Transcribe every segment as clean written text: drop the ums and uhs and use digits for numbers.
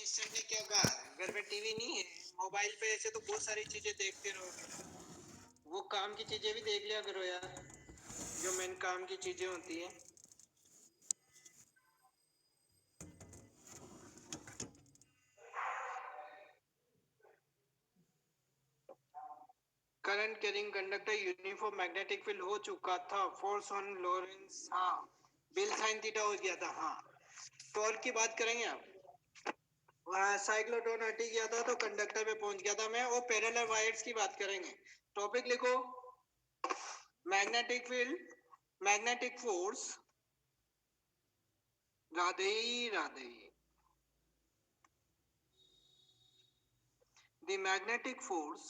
Sir ने क्या कहा, घर में टीवी नहीं है, मोबाइल पे ऐसे तो बहुत सारी चीजें देखते रहोगे, वो काम की चीजें भी देख लिया करो यार, जो मेन काम की चीजें होती है। Current carrying conductor uniform magnetic field हो चुका था, फोर्स ऑन लॉरेंस, हाँ बिल साइन थीटा हो गया था। हाँ टॉर्क की बात करेंगे आप, साइक्लोट्रॉन हट गया था तो कंडक्टर पे पहुंच गया था मैं, और पैरेलल वायर्स की बात करेंगे। टॉपिक लिखो, magnetic field, magnetic force, Radhe Radhe, the magnetic force,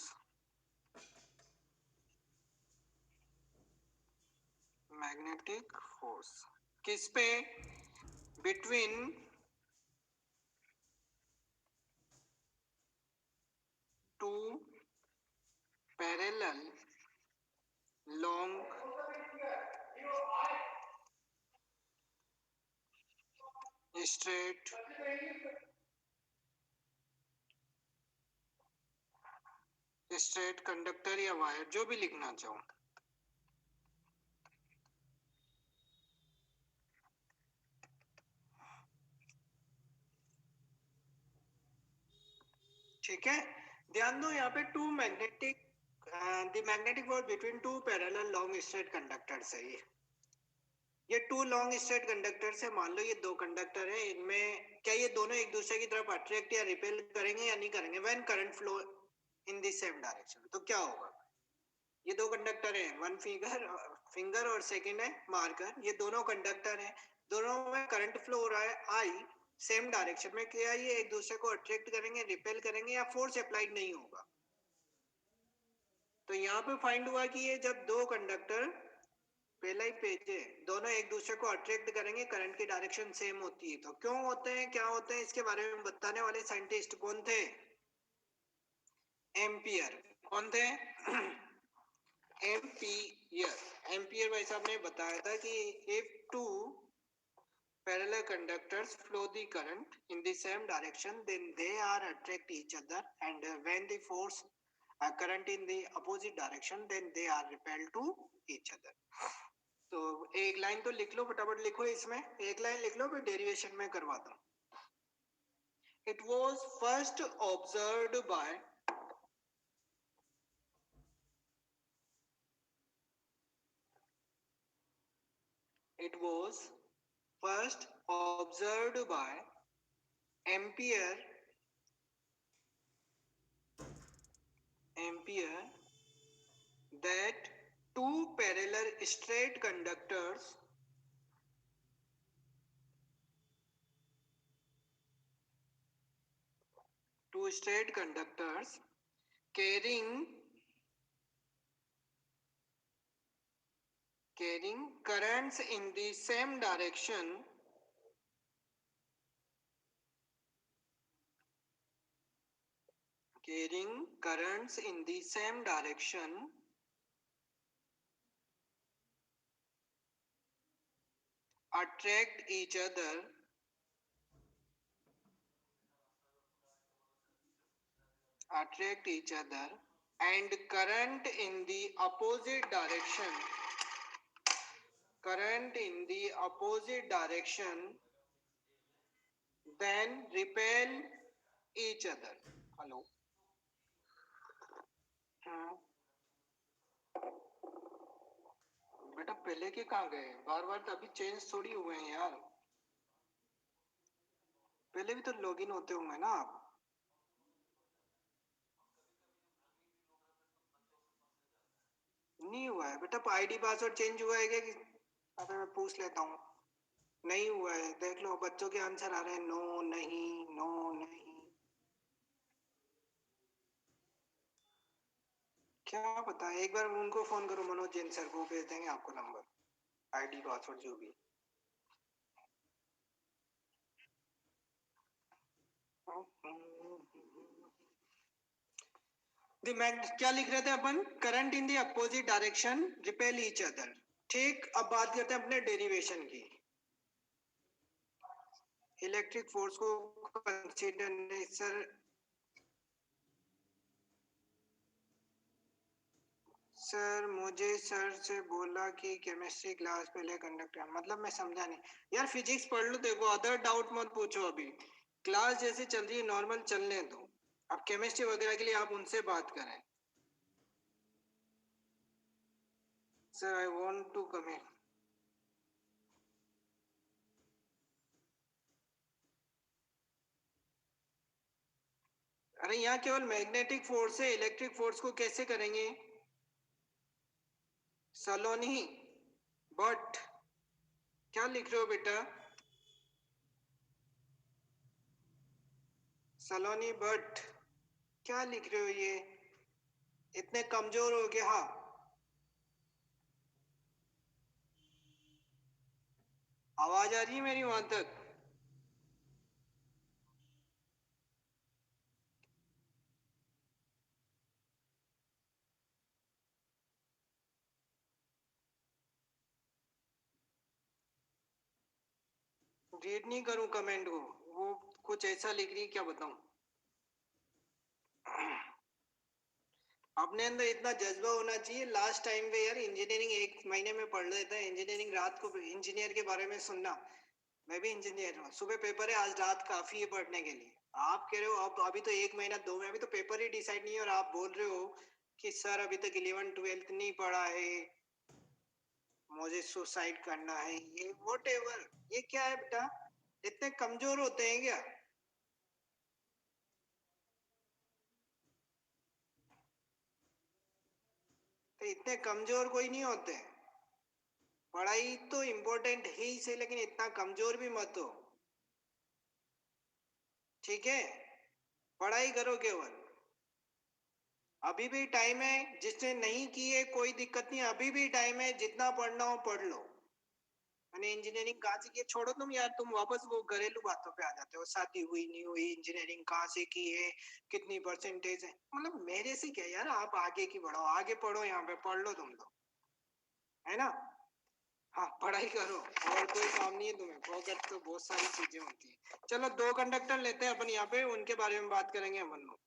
magnetic force किस पे, between two parallel long straight straight conductor या वायर, जो भी लिखना चाहो। ठीक है, ध्यान दो यहाँ पे two magnetic, the magnetic force between two parallel long straight conductors है। ये टू लॉन्ग स्ट्रेट कंडक्टर्स है, मान लो ये दो कंडक्टर है, इनमें क्या ये दोनों एक दूसरे की तरफ अट्रैक्ट या रिपेल करेंगे या नहीं करेंगे, when current flow in the same direction, तो क्या होगा। ये दो कंडक्टर है, वन फिंगर और सेकंड है मार्कर, ये दोनों कंडक्टर है, दोनों में करंट फ्लो हो रहा है आई सेम डायरेक्शन में, क्या ये एक दूसरे को अट्रैक्ट करेंगे, रिपेल करेंगे, या फोर्स अप्लाइड नहीं होगा। तो यहाँ पे फाइंड हुआ कि ये जब दो कंडक्टर, पहला ही पेज है, दोनों एक दूसरे को अट्रैक्ट करेंगे, करंट की डायरेक्शन सेम होती है, तो क्यों होते हैं, क्या होते हैं, इसके बारे में बताने वाले साइंटिस्ट कौन थे, एम्पियर। कौन थे एम्पियर। एम्पियर भाई साहब ने बताया था कि if two parallel conductors flow the current in the same direction, then they are attract each other, and when the force current in the opposite direction, then they are repelled to each other. तो एक line तो लिख लो, फटाफट लिखो, इसमें एक line लिख लो, फिर डेरिवेशन में करवा दो। It was first observed by it was first observed by Ampere that two parallel straight conductors carrying currents in the same direction attract each other and current in the opposite direction then repel each other. Hello, बेटा पहले के कहाँ गए, बार बार तो अभी change थोड़ी हुए हैं यार, पहले भी तो लॉगिन होते होंगे ना आप। नहीं हुआ है बेटा, आईडी पासवर्ड चेंज हुआ है क्या अबे मैं पूछ लेता हूँ, नहीं हुआ है, देख लो बच्चों के आंसर आ रहे हैं, नो नहीं, नो नहीं, क्या पता, एक बार उनको फोन करो, मनोज जैन सर को, भेज देंगे आपको नंबर, आईडी पासवर्ड जो भी। क्या लिख रहे थे अपन, current in the opposite direction repel each other. ठीक, अब बात करते हैं अपने डेरिवेशन की। इलेक्ट्रिक फोर्स को कंसीडर नहीं सर मुझे सर से बोला कि केमिस्ट्री क्लास पहले कंडक्टर, मतलब मैं समझा नहीं यार। फिजिक्स पढ़ लो, देखो अदर डाउट मत पूछो, अभी क्लास जैसे चल रही है नॉर्मल चलने दो। अब केमिस्ट्री वगैरह के लिए आप उनसे बात करें। Sir I want to come in. अरे यहाँ केवल मैग्नेटिक फोर्स है, इलेक्ट्रिक फोर्स को कैसे करेंगे? सलोनी बट क्या लिख रहे हो बेटा? सलोनी बट क्या लिख रहे हो? ये इतने कमजोर हो गए? हाँ आवाज आ रही है मेरी वहां तक? रीड नहीं करूं कमेंट को? वो कुछ ऐसा लिख रही है, क्या बताऊं। अपने अंदर इतना जज्बा होना चाहिए। लास्ट टाइम पे यार इंजीनियरिंग एक महीने में पढ़ लेता है, इंजीनियरिंग रात को इंजीनियर के बारे में सुनना। मैं भी इंजीनियर हूँ, सुबह पेपर है, आज रात काफी है पढ़ने के लिए। आप कह रहे हो अब अभी तो एक महीना दो में, अभी तो पेपर ही डिसाइड नहीं है, और आप बोल रहे हो कि सर अभी तक 11th 12th नहीं पढ़ा है, मुझे सुसाइड करना है, ये वॉट एवर। ये क्या है बेटा? इतने कमजोर होते हैं क्या? तो इतने कमजोर कोई नहीं होते। पढ़ाई तो इम्पोर्टेंट ही से, लेकिन इतना कमजोर भी मत हो, ठीक है? पढ़ाई करो केवल। अभी भी टाइम है, जिसने नहीं की है कोई दिक्कत नहीं, अभी भी टाइम है, जितना पढ़ना हो पढ़ लो। मैंने इंजीनियरिंग कहाँ से की है? छोड़ो तुम यार, तुम वापस वो घरेलू बातों पे आ जाते हो, शादी हुई नहीं हुई, इंजीनियरिंग कहाँ से की है, कितनी परसेंटेज है, मतलब मेरे से क्या यार, आप आगे की बढ़ो, आगे पढ़ो, यहाँ पे पढ़ लो तुम तो, है ना? हाँ पढ़ाई करो, और कोई काम नहीं है तुम्हें, फोकट तो बहुत सारी चीजें होती है। चलो दो कंडक्टर लेते हैं अपन यहाँ पे, उनके बारे में बात करेंगे अपन लोग।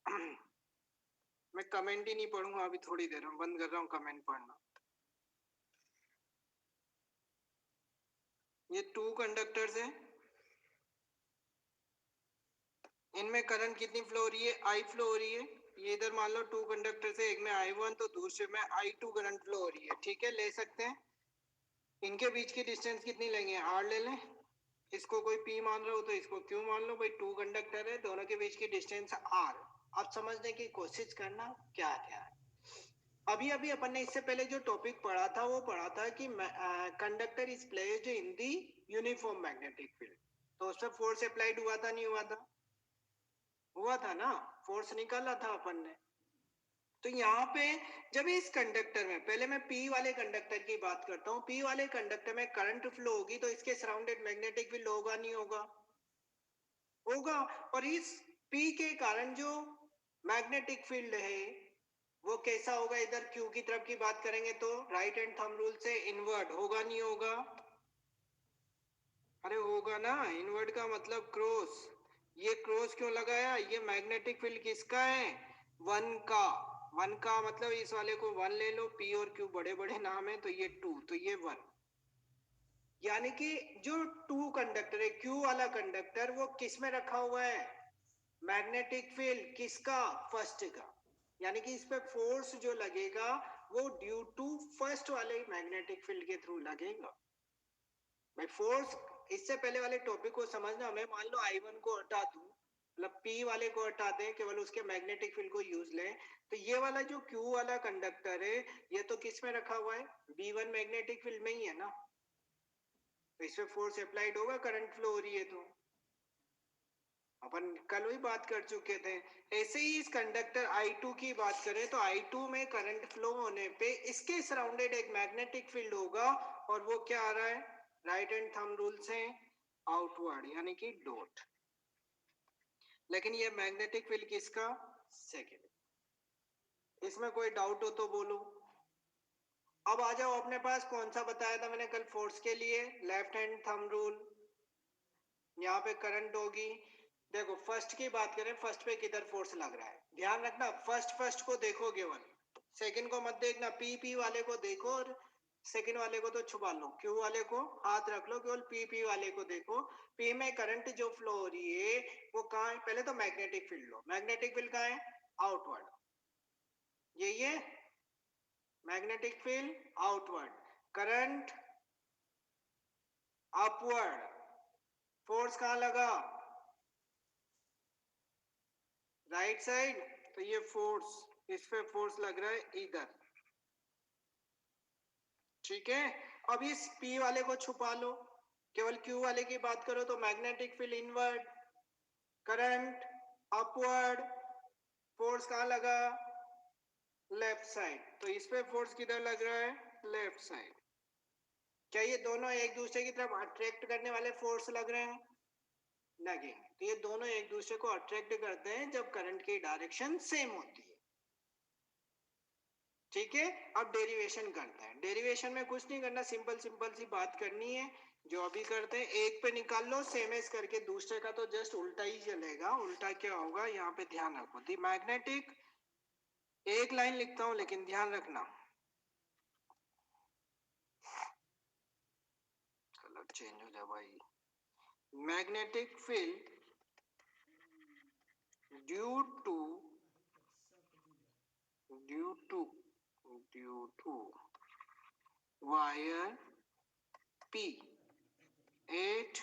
मैं कमेंट ही नहीं पढ़ूंगा अभी, थोड़ी देर में बंद कर रहा हूँ कमेंट पढ़ना। ये टू कंडक्टर्स हैं, इनमें करंट कितनी फ्लो हो रही है? आई फ्लो हो रही है। ये इधर मान लो टू कंडक्टर से, एक में I1 तो दूसरे में I2 करंट फ्लो हो रही है, ठीक है, ले सकते हैं। इनके बीच की डिस्टेंस कितनी लेंगे? R ले लें। इसको कोई P मान रहे हो तो इसको Q मान लो, भाई टू कंडक्टर है, दोनों के बीच की डिस्टेंस R। अब समझने की कोशिश करना क्या क्या है। अभी अभी अपन ने इससे पहले जो टॉपिक पढ़ा था वो पढ़ा था कि conductor is placed in the uniform magnetic field. तो उस पर फोर्स अप्लाइड हुआ था नहीं हुआ था? हुआ था ना, फोर्स निकाला था अपन ने। तो यहाँ पे जब इस कंडक्टर में, पहले मैं पी वाले कंडक्टर की बात करता हूँ, पी वाले कंडक्टर में करंट फ्लो होगी तो इसके सराउंडेड मैग्नेटिक फील्ड होगा नहीं होगा? होगा। और इस पी के कारण जो मैग्नेटिक फील्ड है वो कैसा होगा? इधर क्यू की तरफ की बात करेंगे तो राइट हैंड थंब रूल से इनवर्ट होगा नहीं होगा? अरे होगा ना, इनवर्ट का मतलब क्रॉस। ये क्रॉस क्यों लगाया? ये मैग्नेटिक फील्ड किसका है? वन का। वन का मतलब इस वाले को वन ले लो, पी और क्यू बड़े बड़े नाम है, तो ये टू, तो ये वन। यानी कि जो टू कंडक्टर है, क्यू वाला कंडक्टर, वो किस में रखा हुआ है? मैग्नेटिक फील्ड किसका? फर्स्ट का। यानी कि इस पे फोर्स जो लगेगा वो ड्यू टू फर्स्ट वाले मैग्नेटिक फील्ड के थ्रू लगेगा। भाई फोर्स, इससे पहले वाले टॉपिक को समझना। मैं मान लो I1 को हटा दूं, मतलब P वाले को हटा दें, केवल उसके मैग्नेटिक फील्ड को यूज लें, तो ये वाला जो Q वाला कंडक्टर है ये तो किस में रखा हुआ है? B1 मैग्नेटिक फील्ड में ही है ना, तो इसमें फोर्स अप्लाइड होगा, करंट फ्लो हो रही है तो। अपन कल ही बात कर चुके थे। ऐसे ही इस कंडक्टर I2 की बात करें तो I2 में करंट फ्लो होने पे इसके सराउंडेड एक मैग्नेटिक फील्ड होगा, और वो क्या आ रहा है? राइट हैंड थंब रूल से आउटवर्ड, यानी कि डॉट। लेकिन ये मैग्नेटिक फील्ड किसका? सेकेंड। इसमें कोई डाउट हो तो बोलो। अब आ जाओ अपने पास, कौन सा बताया था मैंने कल फोर्स के लिए? Left hand thumb rule. यहाँ पे करंट होगी। देखो फर्स्ट की बात करें, फर्स्ट पे किधर फोर्स लग रहा है, ध्यान रखना फर्स्ट को देखो केवल, सेकंड को मत देखना। पी वाले को देखो और सेकंड वाले को तो छुपा लो, क्यू वाले को हाथ रख लो, केवल पी वाले को देखो। पी में करंट जो फ्लो हो रही है वो कहाँ है, पहले तो मैग्नेटिक फील्ड लो, मैग्नेटिक फील्ड कहाँ है, आउटवर्ड, यही है magnetic field outward, current upward, force कहाँ लगा, राइट साइड, तो ये फोर्स, इस पे फोर्स लग रहा है इधर, ठीक है। अब इस P वाले को छुपा लो, केवल Q वाले की बात करो तो magnetic field inward, current upward, force कहाँ लगा, लेफ्ट साइड, तो इस पे फोर्स किधर लग रहा है, लेफ्ट साइड। क्या ये दोनों एक दूसरे की तरफ अट्रैक्ट करने वाले फोर्स लग रहे हैं, लगेंगे, तो ये दोनों एक दूसरे को अट्रैक्ट करते हैं जब करंट की डायरेक्शन सेम होती है, ठीक है। अब डेरिवेशन करते हैं, डेरिवेशन में कुछ नहीं करना, सिंपल सिंपल सी बात करनी है, जो अभी करते हैं, एक पे निकाल लो सेम एज करके, दूसरे का तो जस्ट उल्टा ही चलेगा। उल्टा क्या होगा, यहाँ पे ध्यान रखो, दी मैग्नेटिक, एक लाइन लिखता हूं लेकिन ध्यान रखना, कलर चेंज हो जाए भाई, magnetic field due to due to due to wire P at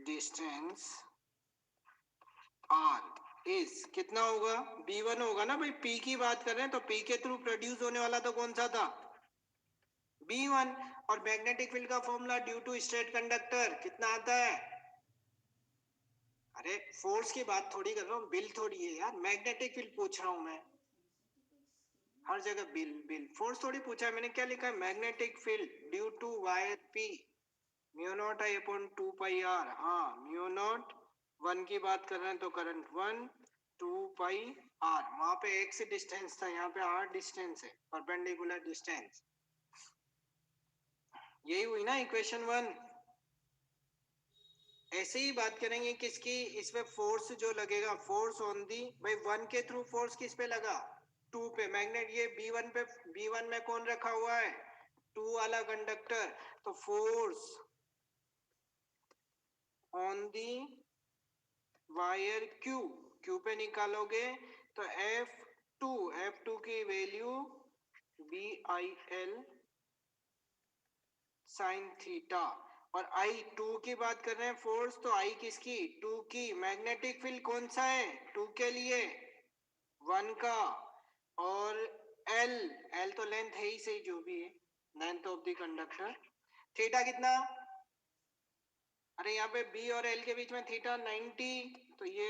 distance R is कितना होगा, B1 होगा ना भाई, P की बात कर रहे हैं तो P के थ्रू प्रोड्यूस होने वाला तो कौन सा था, B1। और मैग्नेटिक फील्ड का formula due to straight conductor कितना आता है, अरे फोर्स की बात थोड़ी कर रहा हूँ, बिल थोड़ी है यार, मैग्नेटिक फील्ड पूछ रहा हूँ मैं, हर जगह बिल बिल, फोर्स थोड़ी पूछा है मैंने, क्या लिखा है, magnetic field due to wire P mu naught I upon 2 pi R, हाँ म्यू नॉट, वन की बात कर रहे हैं तो करंट 1 2 पाई आर, वहां पे x डिस्टेंस था, यहाँ पे r डिस्टेंस है, परपेंडिकुलर डिस्टेंस, यही हुई ना इक्वेशन 1। ऐसे ही बात करेंगे किसकी, इसमें फोर्स जो लगेगा, फोर्स ऑन दी, भाई 1 के थ्रू फोर्स किस पे लगा, 2 पे, मैग्नेट ये B1 पे, B1 में कौन रखा हुआ है, 2 वाला कंडक्टर, तो force on the wire Q पे निकालोगे तो F2 की वैल्यू BIL साइन थीटा, और I2 की बात कर रहे हैं फोर्स, तो I किसकी, 2 की, मैग्नेटिक फील्ड कौन सा है 2 के लिए, 1 का, और L तो लेंथ है ही सही, जो भी है length of the conductor, theta कितना, अरे यहाँ पे B और L के बीच में थीटा 90, तो ये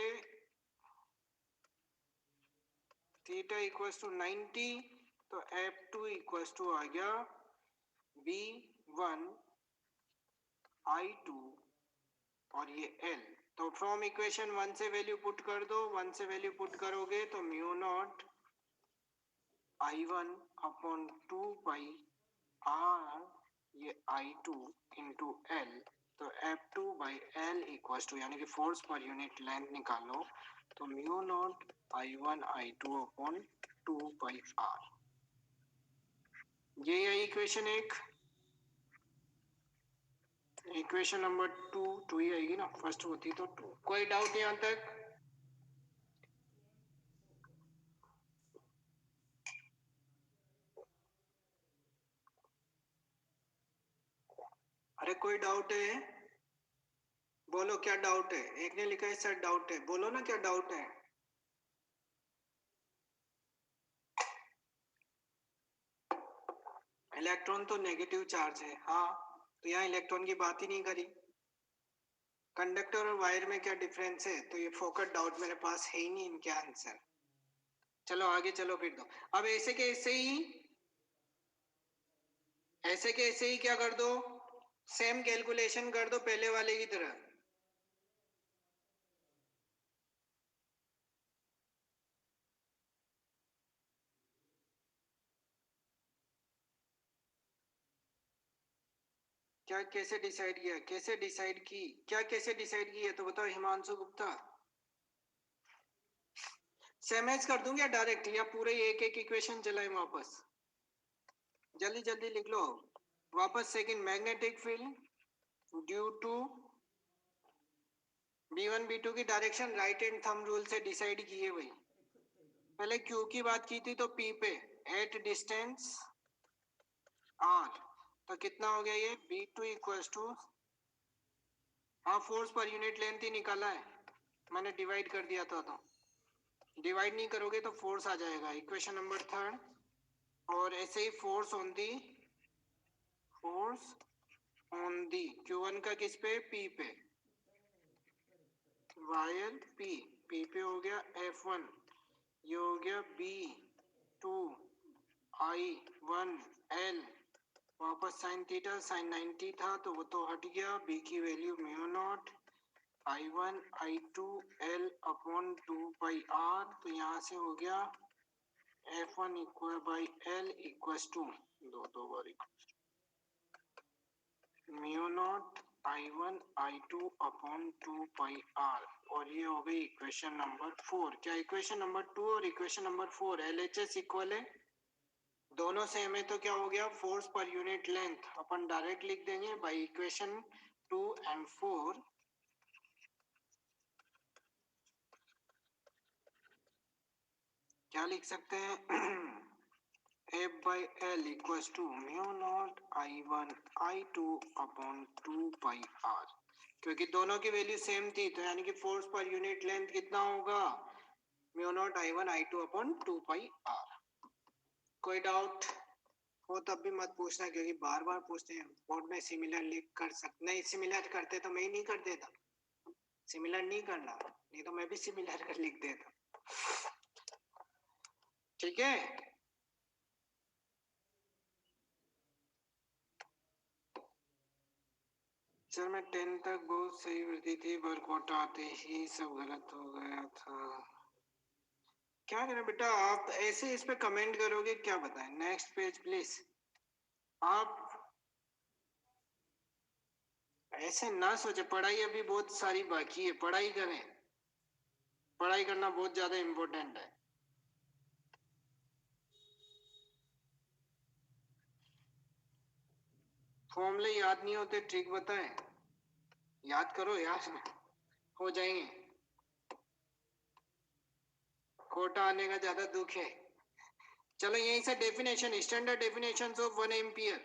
थीटा इक्वल्स टू 90, तो F2 इक्वल्स टू आ गया B1 I2 और ये L, तो फ्रॉम इक्वेशन 1 से वैल्यू पुट कर दो, 1 से वैल्यू पुट करोगे तो mu not I1 upon 2 pi R, ये I2 इंटू L, तो F2 by L equals to, यानी कि फोर्स पर यूनिट लेंथ निकालो, तो mu not I1 I2 upon 2 pi R, ये है इक्वेशन 1। इक्वेशन नंबर 2 ही आएगी ना, फर्स्ट होती तो 2, कोई डाउट यहाँ तक, अरे कोई डाउट है, बोलो क्या डाउट है, एक ने लिखा है सर डाउट है, बोलो ना क्या डाउट है, इलेक्ट्रॉन तो नेगेटिव चार्ज है, हाँ तो यहाँ इलेक्ट्रॉन की बात ही नहीं करी, कंडक्टर और वायर में क्या डिफरेंस है, तो ये फोकट डाउट मेरे पास है ही नहीं इनके आंसर। चलो आगे चलो फिर, दो अब ऐसे के ऐसे ही, ऐसे के ऐसे ही क्या कर दो, सेम कैलकुलेशन कर दो पहले वाले की तरह, क्या कैसे डिसाइड किया, कैसे डिसाइड की, क्या कैसे डिसाइड की है तो बताओ हिमांशु गुप्ता। सेमेज कर दूंगा डायरेक्ट या पूरे एक एक इक्वेशन चलाए वापस? जल्दी जल्दी लिख लो वापस। Second, magnetic field due to B1 B2 की direction right hand thumb rule से डिसाइड की है भाई। पहले Q की बात की थी तो P पे एट डिस्टेंस R, तो कितना हो गया ये B2 इक्वल्स टू, हाँ फोर्स पर यूनिट लेंथ ही निकाला है मैंने, डिवाइड कर दिया था तो डिवाइड नहीं करोगे तो फोर्स आ जाएगा, इक्वेशन नंबर थर्ड। और ऐसे ही फोर्स ऑन दी Q1 का किस पे, P पे, वायर P पे हो गया F1, ये हो गया B2 I1 L, वापस साइन थीटा साइन 90 था तो वो तो हट गया, B की value mu not I1 I2 L upon 2 π r, तो यहाँ से हो गया F1 equal by L equal to दो बार mu not I1 I2 upon 2 π r, और ये हो गई इक्वेशन नंबर 4। क्या इक्वेशन नंबर 2 और इक्वेशन नंबर 4 LHS इक्वल है, दोनों सेम है, तो क्या हो गया फोर्स पर यूनिट लेंथ अपन डायरेक्ट लिख देंगे बाय इक्वेशन 2 एंड 4। क्या लिख सकते हैं F by L equals to mu naught I1 I2 upon 2 π r, क्योंकि दोनों की वैल्यू सेम थी तो यानी कि फोर्स पर यूनिट लेंथ कितना होगा mu naught I1 I2 upon 2 π r। कोई डाउट हो तब भी मत पूछना क्योंकि बार बार पूछते हैं बोर्ड में। सिमिलर लिख कर सकते नहीं, सिमिलर करते तो मैं ही नहीं कर देता, सिमिलर नहीं करना नहीं तो मैं भी सिमिलर कर लिख देता, ठीक है। सर मैं 10 तक बहुत सही वृद्धि थी पर कोटा आते ही सब गलत हो गया था, क्या करें बेटा। आप ऐसे इस पे कमेंट करोगे क्या बताएं। Next page please. आप ऐसे ना सोचे, पढ़ाई अभी बहुत सारी बाकी है, पढ़ाई करें, पढ़ाई करना बहुत ज्यादा इम्पोर्टेंट है। फॉर्मूले याद नहीं होते, ट्रिक बताएं, याद करो यार, हो जाएंगे। कोटा आने का ज्यादा दुख है। चलो यहीं से definition, standard definition of 1 ampere,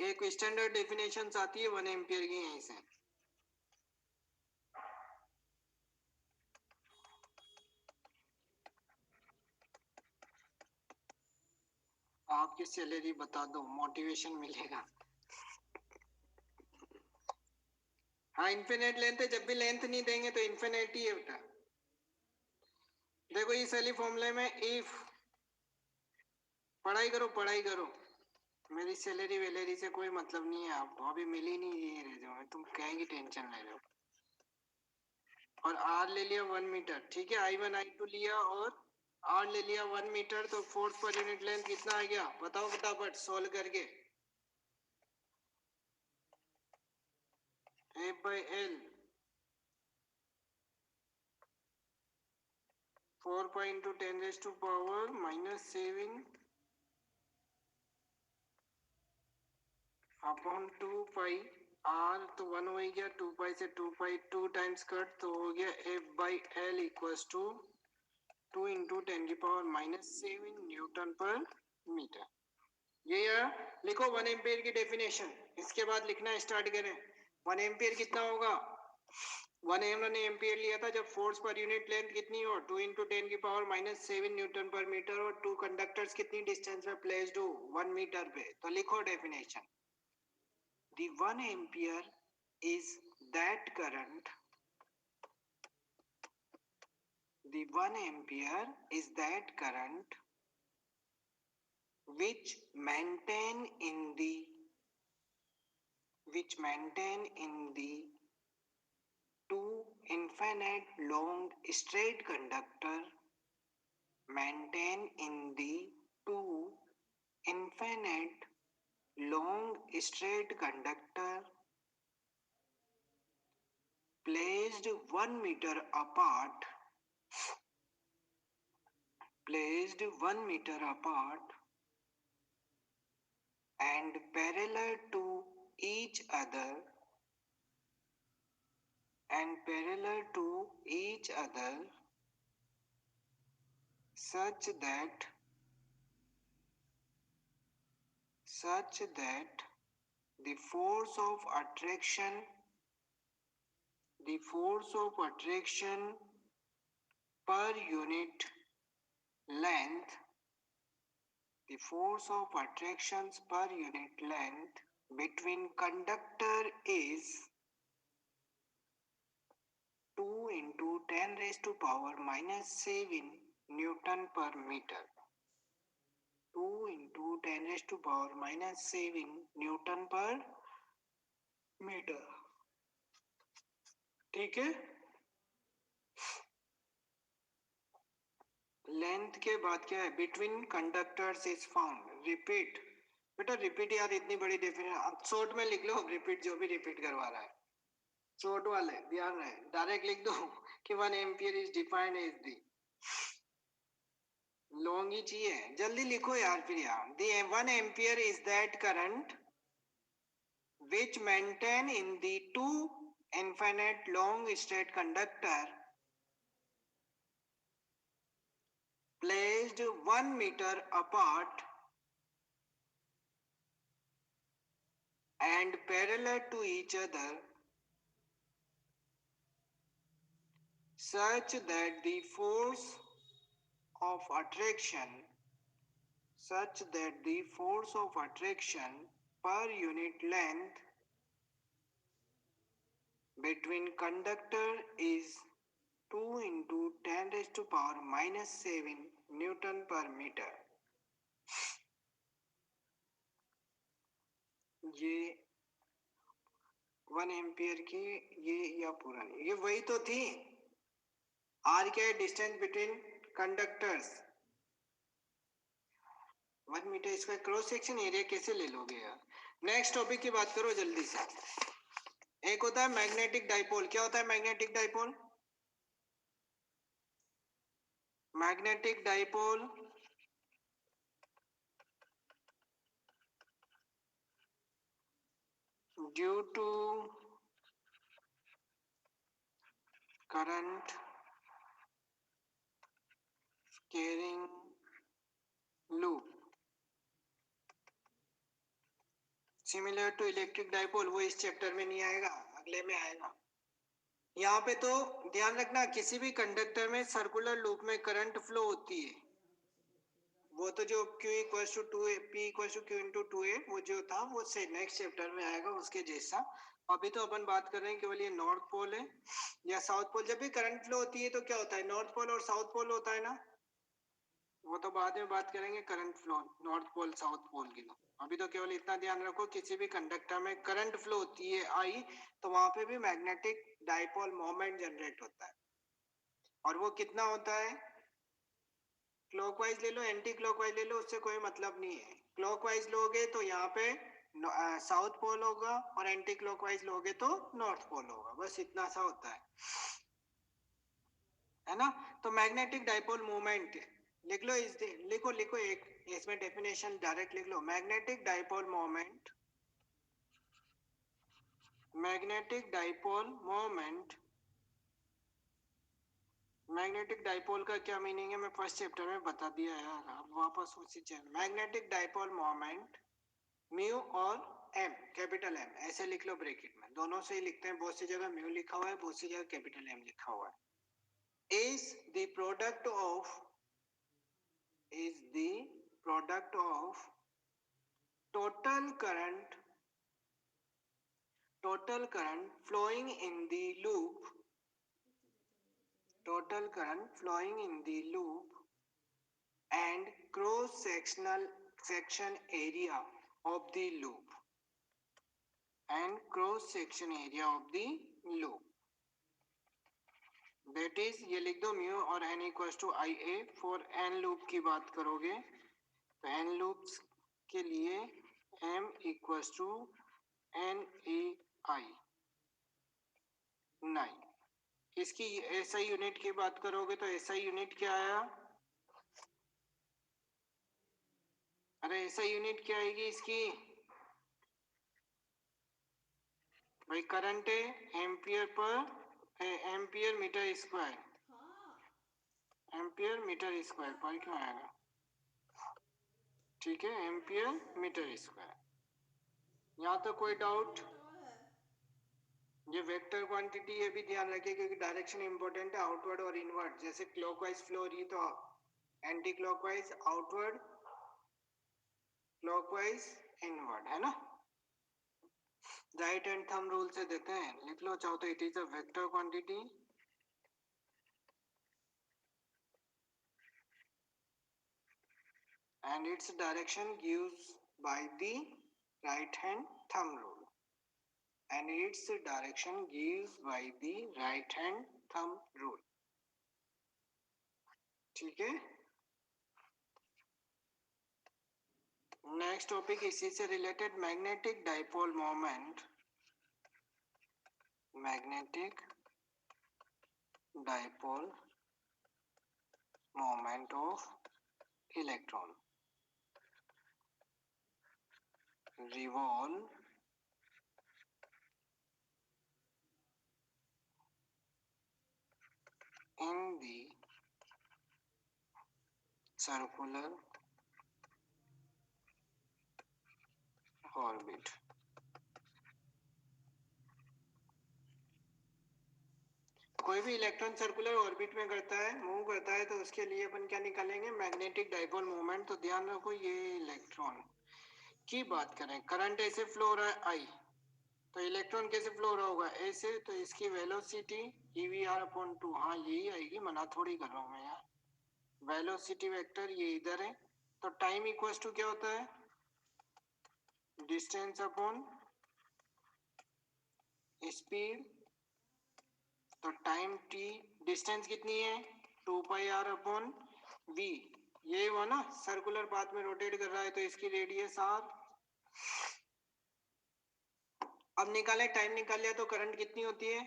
एक स्टैंडर्ड डेफिनेशन आती है 1 एम्पियर की, यहीं से। आपकी सैलरी बता दो, मोटिवेशन मिलेगा। हाँ इन्फिनिट लेंथ है, जब भी लेंथ नहीं देंगे तो इन्फिनिट ही है बेटा। देखो इस वाली फॉर्मूले में इफ, पढ़ाई करो पढ़ाई करो, मेरी सैलरी वैलरी से कोई मतलब नहीं है, आपको अभी मिली नहीं ये रेज्यूमे, तुम कहेंगे टेंशन ले रहे हो। और आर ले लिया 1 मीटर, ठीक है, I1 I2 लिया और आर ले लिया 1 मीटर, तो फोर्स पर यूनिट लेंथ कितना आ गया बताओ फटाफट सोल्व करके। F by L 4 pi into 10 raised to power -7 upon 2 π r, तो 1 हो गया, 2 पाई से 2 पाई 2 टाइम्स कट, तो हो गया F by L equals to 2 into 10⁻⁻7 newton per metre. ये लिखो 1 एम्पियर की डेफिनेशन, इसके बाद लिखना स्टार्ट करें। 1 एम्पियर कितना होगा, 1 एम्पियर लिया था जब फोर्स पर यूनिट लेंथ कितनी हो 2 इंटू 10⁻⁻7 न्यूटन पर मीटर, और 2 कंडक्टर्स कितनी डिस्टेंस पे प्लेस्ड हो 1 मीटर पे, तो लिखो definition. The 1 ampere is that current. The 1 ampere is that current which maintain in the two infinite long straight conductor, maintain in the two infinite long straight conductor placed 1 meter apart, and parallel to each other, such that the force of attraction per unit length between conductor is 2 into 10 raised to power minus 7 Newton per meter. 2 into 10 raised to power minus 7 Newton per meter. ठीक है. Length के बाद क्या है? Between conductors is found. Repeat बेटा, repeat यार, इतनी बड़ी डेफिनेशन शॉर्ट में लिख लो. रिपीट जो भी रिपीट करवा रहा है शॉर्ट वाले ध्यान रहे. डायरेक्ट लिख दो कि 1 ampere is defined as the. Long ही चाहिए, जल्दी लिखो यार. फिर यार the 1 ampere is that current which maintain in the two infinite long straight conductor placed 1 meter apart and parallel to each other, such that the force of attraction per unit length between conductor is 2 into 10 raised to power minus 7 Newton per meter. ये 1 ampere की ये या पूरा नहीं, ये वही तो थी. आर क्या है? Distance between conductors 1 metre. इसका क्रॉस सेक्शन एरिया कैसे ले लोगे यार? नेक्स्ट टॉपिक की बात करो जल्दी से. एक होता है मैग्नेटिक डाइपोल. क्या होता है magnetic dipole? Magnetic dipole due to current carrying loop similar to electric dipole. वो इस चैप्टर में नहीं आएगा, अगले में आएगा. यहाँ पे तो ध्यान रखना, किसी भी कंडक्टर में सर्कुलर लूप में करंट फ्लो होती है. वो तो जो Q equals to 2A, P equals to Q into 2A, वो जो था वो से नेक्स्ट चैप्टर में आएगा उसके जैसा. अभी तो अपन बात कर रहे हैं केवल ये नॉर्थ पोल है या साउथ पोल. जब भी करंट फ्लो होती है तो क्या होता है? नॉर्थ पोल और साउथ पोल होता है ना. वो तो बाद में बात करेंगे current flow north pole south pole की. अभी तो केवल इतना ध्यान रखो, किसी भी कंडक्टर में करंट फ्लो होती है आई, तो वहां पे भी मैग्नेटिक डाइपोल मोमेंट जनरेट होता है. और वो कितना होता है? क्लॉकवाइज ले लो, एंटी क्लॉकवाइज ले लो, उससे कोई मतलब नहीं है. क्लॉकवाइज लोगे तो यहाँ पे साउथ पोल होगा और एंटी क्लॉकवाइज लोगे तो नॉर्थ पोल होगा. बस इतना सा होता है ना. तो मैग्नेटिक डाइपोल मोमेंट लिख लो. लिखो एक इसमें डेफिनेशन डायरेक्ट लिख लो. Magnetic dipole moment magnetic dipole का क्या मीनिंग है? मैं फर्स्ट चैप्टर में बता दिया यार. अब वापस उसी chapter. Magnetic dipole moment mu और एम, कैपिटल एम ऐसे लिख लो ब्रैकेट में. दोनों से ही लिखते हैं, बहुत सी जगह म्यू लिखा हुआ है, बहुत सी जगह कैपिटल एम लिखा हुआ है. Is the product of total current flowing in the loop and cross section area of the loop that is, ये लिख दो म्यू और n equals to I A. For n loop की बात करोगे तो n लूप्स के लिए m equals to n a i 9। इसकी एसआई यूनिट की बात करोगे तो एसआई यूनिट क्या आया? अरे एसआई यूनिट क्या आएगी इसकी? भाई करंट है ampere per ampere metre square, ampere metre square पर क्यों आएगा? ठीक है, एम्पियर मीटर स्क्वायर। यहाँ तो कोई डाउट? ये वेक्टर क्वांटिटी है, भी ध्यान रखिए क्योंकि डायरेक्शन इंपॉर्टेंट है, आउटवर्ड और इनवर्ड। जैसे क्लॉकवाइज फ्लो हो रही तो anti clockwise outward, clockwise inward, है ना। राइट हैंड थंब रूल से देते हैं, लिख लो चाहो तो। It is a vector quantity and its direction gives by the right hand thumb rule, and its direction gives by the right hand thumb rule। ठीक है, नेक्स्ट टॉपिक इसी से related, magnetic dipole moment. Magnetic dipole moment of electron revolve in the circular orbit। कोई भी electron circular orbit में करता है, move करता है, तो उसके लिए अपन क्या निकालेंगे? Magnetic dipole moment. तो ध्यान रखो, ये इलेक्ट्रॉन की बात करें, करंट ऐसे फ्लो हो रहा है आई, तो इलेक्ट्रॉन कैसे फ्लो हो रहा होगा? ऐसे। तो इसकी वेलोसिटी EVR/2, हाँ यही आएगी, मना थोड़ी कर रहा हूँ मैं यार। वेलोसिटी वेक्टर ये इधर है, तो टाइम इक्वल्स टू क्या होता है? Distance upon speed. तो टाइम t, डिस्टेंस कितनी है? 2πr/v। ये हुआ ना, सर्कुलर पाथ में रोटेट कर रहा है तो इसकी रेडियस r। अब निकाले, टाइम निकाल लिया तो करंट कितनी होती है?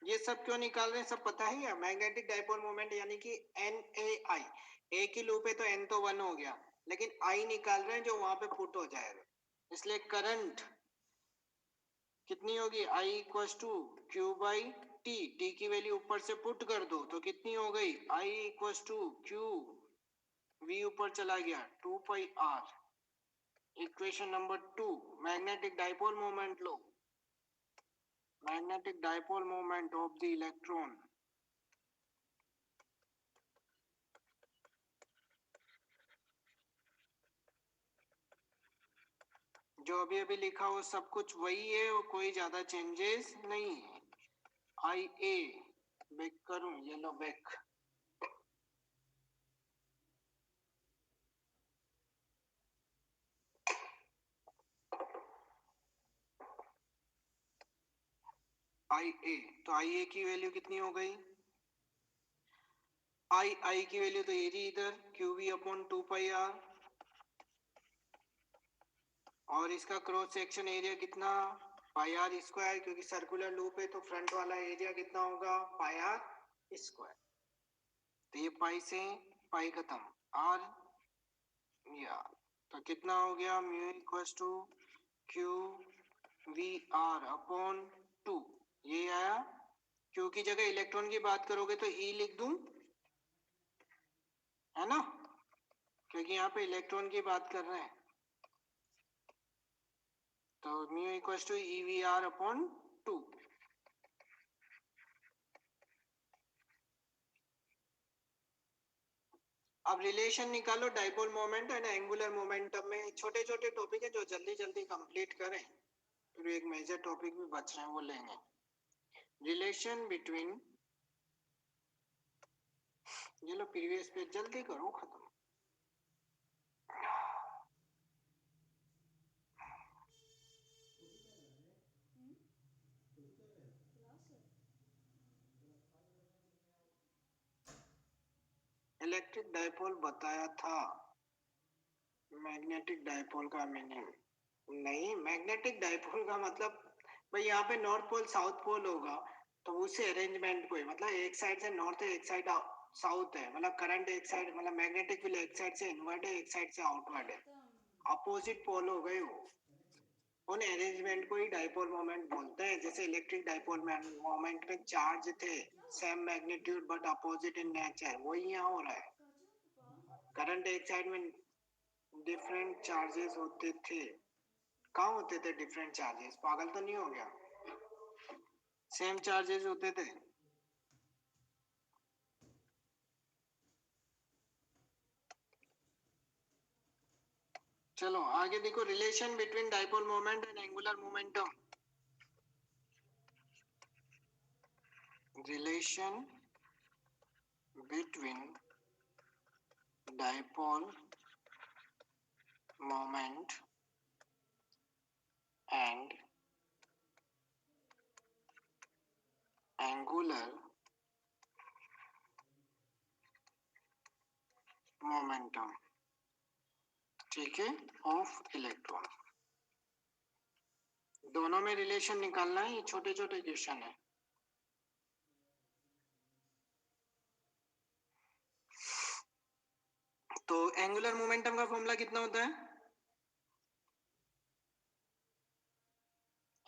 ये सब क्यों निकाल रहे हैं, सब पता ही है। मैग्नेटिक डाइपोल मोमेंट यानी कि NAI, ए की लूप है तो n तो 1 हो गया, लेकिन I निकाल रहे हैं जो वहां पे पुट हो जाएगा। इसलिए करंट कितनी होगी? I equals to Q/T। T की वैल्यू ऊपर से पुट कर दो तो कितनी हो गई? I equals to Q, V ऊपर चला गया, 2πr। Equation number 2, magnetic dipole moment लो। Magnetic dipole moment of the electron जो अभी अभी लिखा हो सब कुछ वही है, और कोई ज्यादा चेंजेस नहीं है। IA बैक करूं, ये लो बैक। IA, तो IA की वैल्यू कितनी हो गई? I की वैल्यू तो ये रही इधर, QV/2πr। और इसका क्रॉस सेक्शन एरिया कितना? πr², क्योंकि सर्कुलर लूप है तो फ्रंट वाला एरिया कितना होगा? πr²। तो ये पाई से पाई खत्म, r या तो कितना हो गया? Mu equals to QVR/2। ये आया। Q की जगह इलेक्ट्रॉन की बात करोगे तो E लिख दूं, है ना, क्योंकि यहाँ पे इलेक्ट्रॉन की बात कर रहे हैं। तो म्यू इक्वल्स टू EVR/2। अब रिलेशन निकालो dipole moment and angular momentum में। छोटे छोटे टॉपिक है जो जल्दी जल्दी कंप्लीट करें, फिर एक मेजर टॉपिक भी बच रहे हैं वो लेंगे। रिलेशन बिटवीन, ये लो प्रीवियस पेज, जल्दी करो खत्म। इलेक्ट्रिक डाइपोल बताया था, मैग्नेटिक डाइपोल का मीनिंग नहीं, मैग्नेटिक डाइपोल का मतलब भाई यहाँ पे नॉर्थ पोल साउथ पोल होगा तो उसी अरेंजमेंट को ही, मतलब एक साइड से नॉर्थ है एक साइड साउथ है, मतलब करंट एक साइड, मतलब मैग्नेटिक फील्ड एक साइड से इनवर्ड है एक साइड से आउटवर्ड है, अपोजिट पोल हो गए वो, उन अरेंजमेंट को ही डाइपोल मोमेंट बोलते हैं। जैसे इलेक्ट्रिक डाइपोल मोमेंट में चार्ज थे same magnitude but opposite in nature, वही यहाँ हो रहा है। करंट एक साइड में डिफरेंट चार्जेस होते थे, कहाँ होते थे डिफरेंट चार्जेस, पागल तो नहीं हो गया, सेम चार्जेस होते थे। चलो आगे देखो, relation between dipole moment and angular momentum. Relation between dipole moment and angular momentum, ठीक है, ऑफ इलेक्ट्रॉन। दोनों में रिलेशन निकालना है, ये छोटे छोटे क्वेश्चन है। तो एंगुलर मोमेंटम का फॉर्मूला कितना होता है,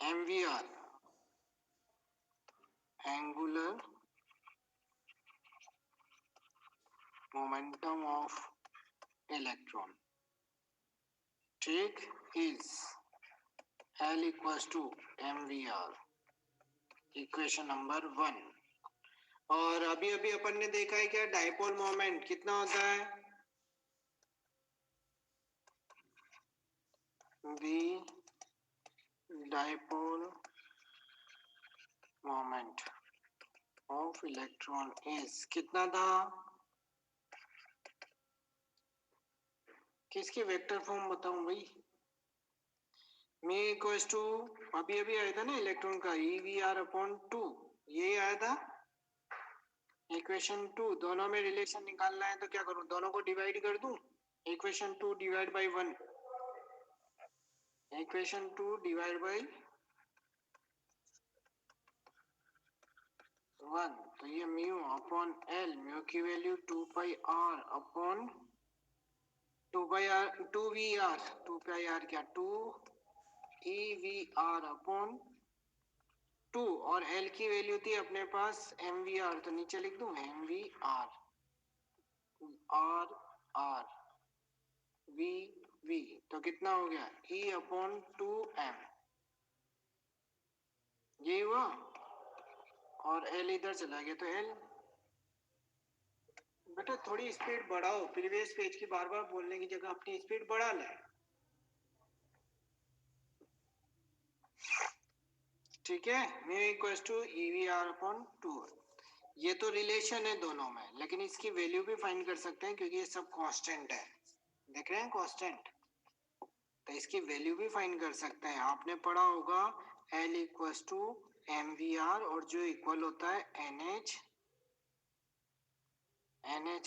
mvr, angular momentum of electron, ठीक, is L equals to mvr, equation number 1। और अभी अभी अपन ने देखा है क्या, डाइपोल मोमेंट कितना होता है, the dipole moment of electron is कितना था, किसकी वेक्टर फॉर्म बताऊं भाई, मी इक्वल्स टू, अभी अभी आया था ना इलेक्ट्रॉन का, EVR/2, ये आया था इक्वेशन 2। दोनों में रिलेशन निकालना है तो क्या करूं, दोनों को डिवाइड कर दूं, equation 2 divide by 1, equation 2 divide by 1, तो ये म्यू अपॉन एल, म्यू की value 2 pi R upon 2 pi R, 2 V R, 2 pi R क्या 2 ई वी आर अपॉन 2, और एल की वैल्यू थी अपने पास एम वी आर, तो नीचे लिख दूं M V R, R R V V, तो कितना हो गया ई अपॉन 2m, ये हुआ, और एल इधर चला गया तो एल। बेटा थोड़ी स्पीड बढ़ाओ, प्रीवियस पेज की बार बार बोलने की जगह अपनी स्पीड बढ़ा ले, ठीक है, म्यू इक्वल्स टू EVR/2। ये तो रिलेशन है दोनों में, लेकिन इसकी वैल्यू भी फाइंड कर सकते हैं क्योंकि ये सब कांस्टेंट है, देख रहे हैं कांस्टेंट, तो इसकी वैल्यू भी फाइंड कर सकते हैं। आपने पढ़ा होगा L इक्वल्स टू mvr, और जो इक्वल होता है NH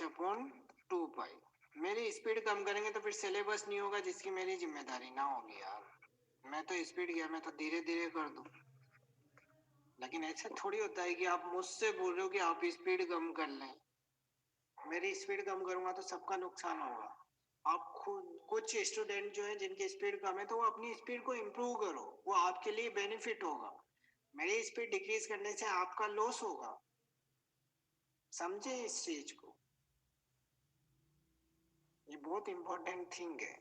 अपॉन 2 पाई। मेरी स्पीड कम करेंगे तो फिर सिलेबस नहीं होगा जिसकी मेरी जिम्मेदारी ना होगी यार, मैं तो स्पीड गया, मैं तो धीरे धीरे कर दूं, लेकिन ऐसा थोड़ी होता है कि आप मुझसे बोल रहे हो कि आप स्पीड कम कर लें, मेरी स्पीड कम करूंगा तो सबका नुकसान होगा। आप खुद, कुछ स्टूडेंट जो है जिनकी स्पीड कम है तो वो अपनी स्पीड को इम्प्रूव करो, वो आपके लिए बेनिफिट होगा, मेरी स्पीड डिक्रीज करने से आपका लॉस होगा, समझे इस चीज को, ये बहुत इंपॉर्टेंट थिंग है।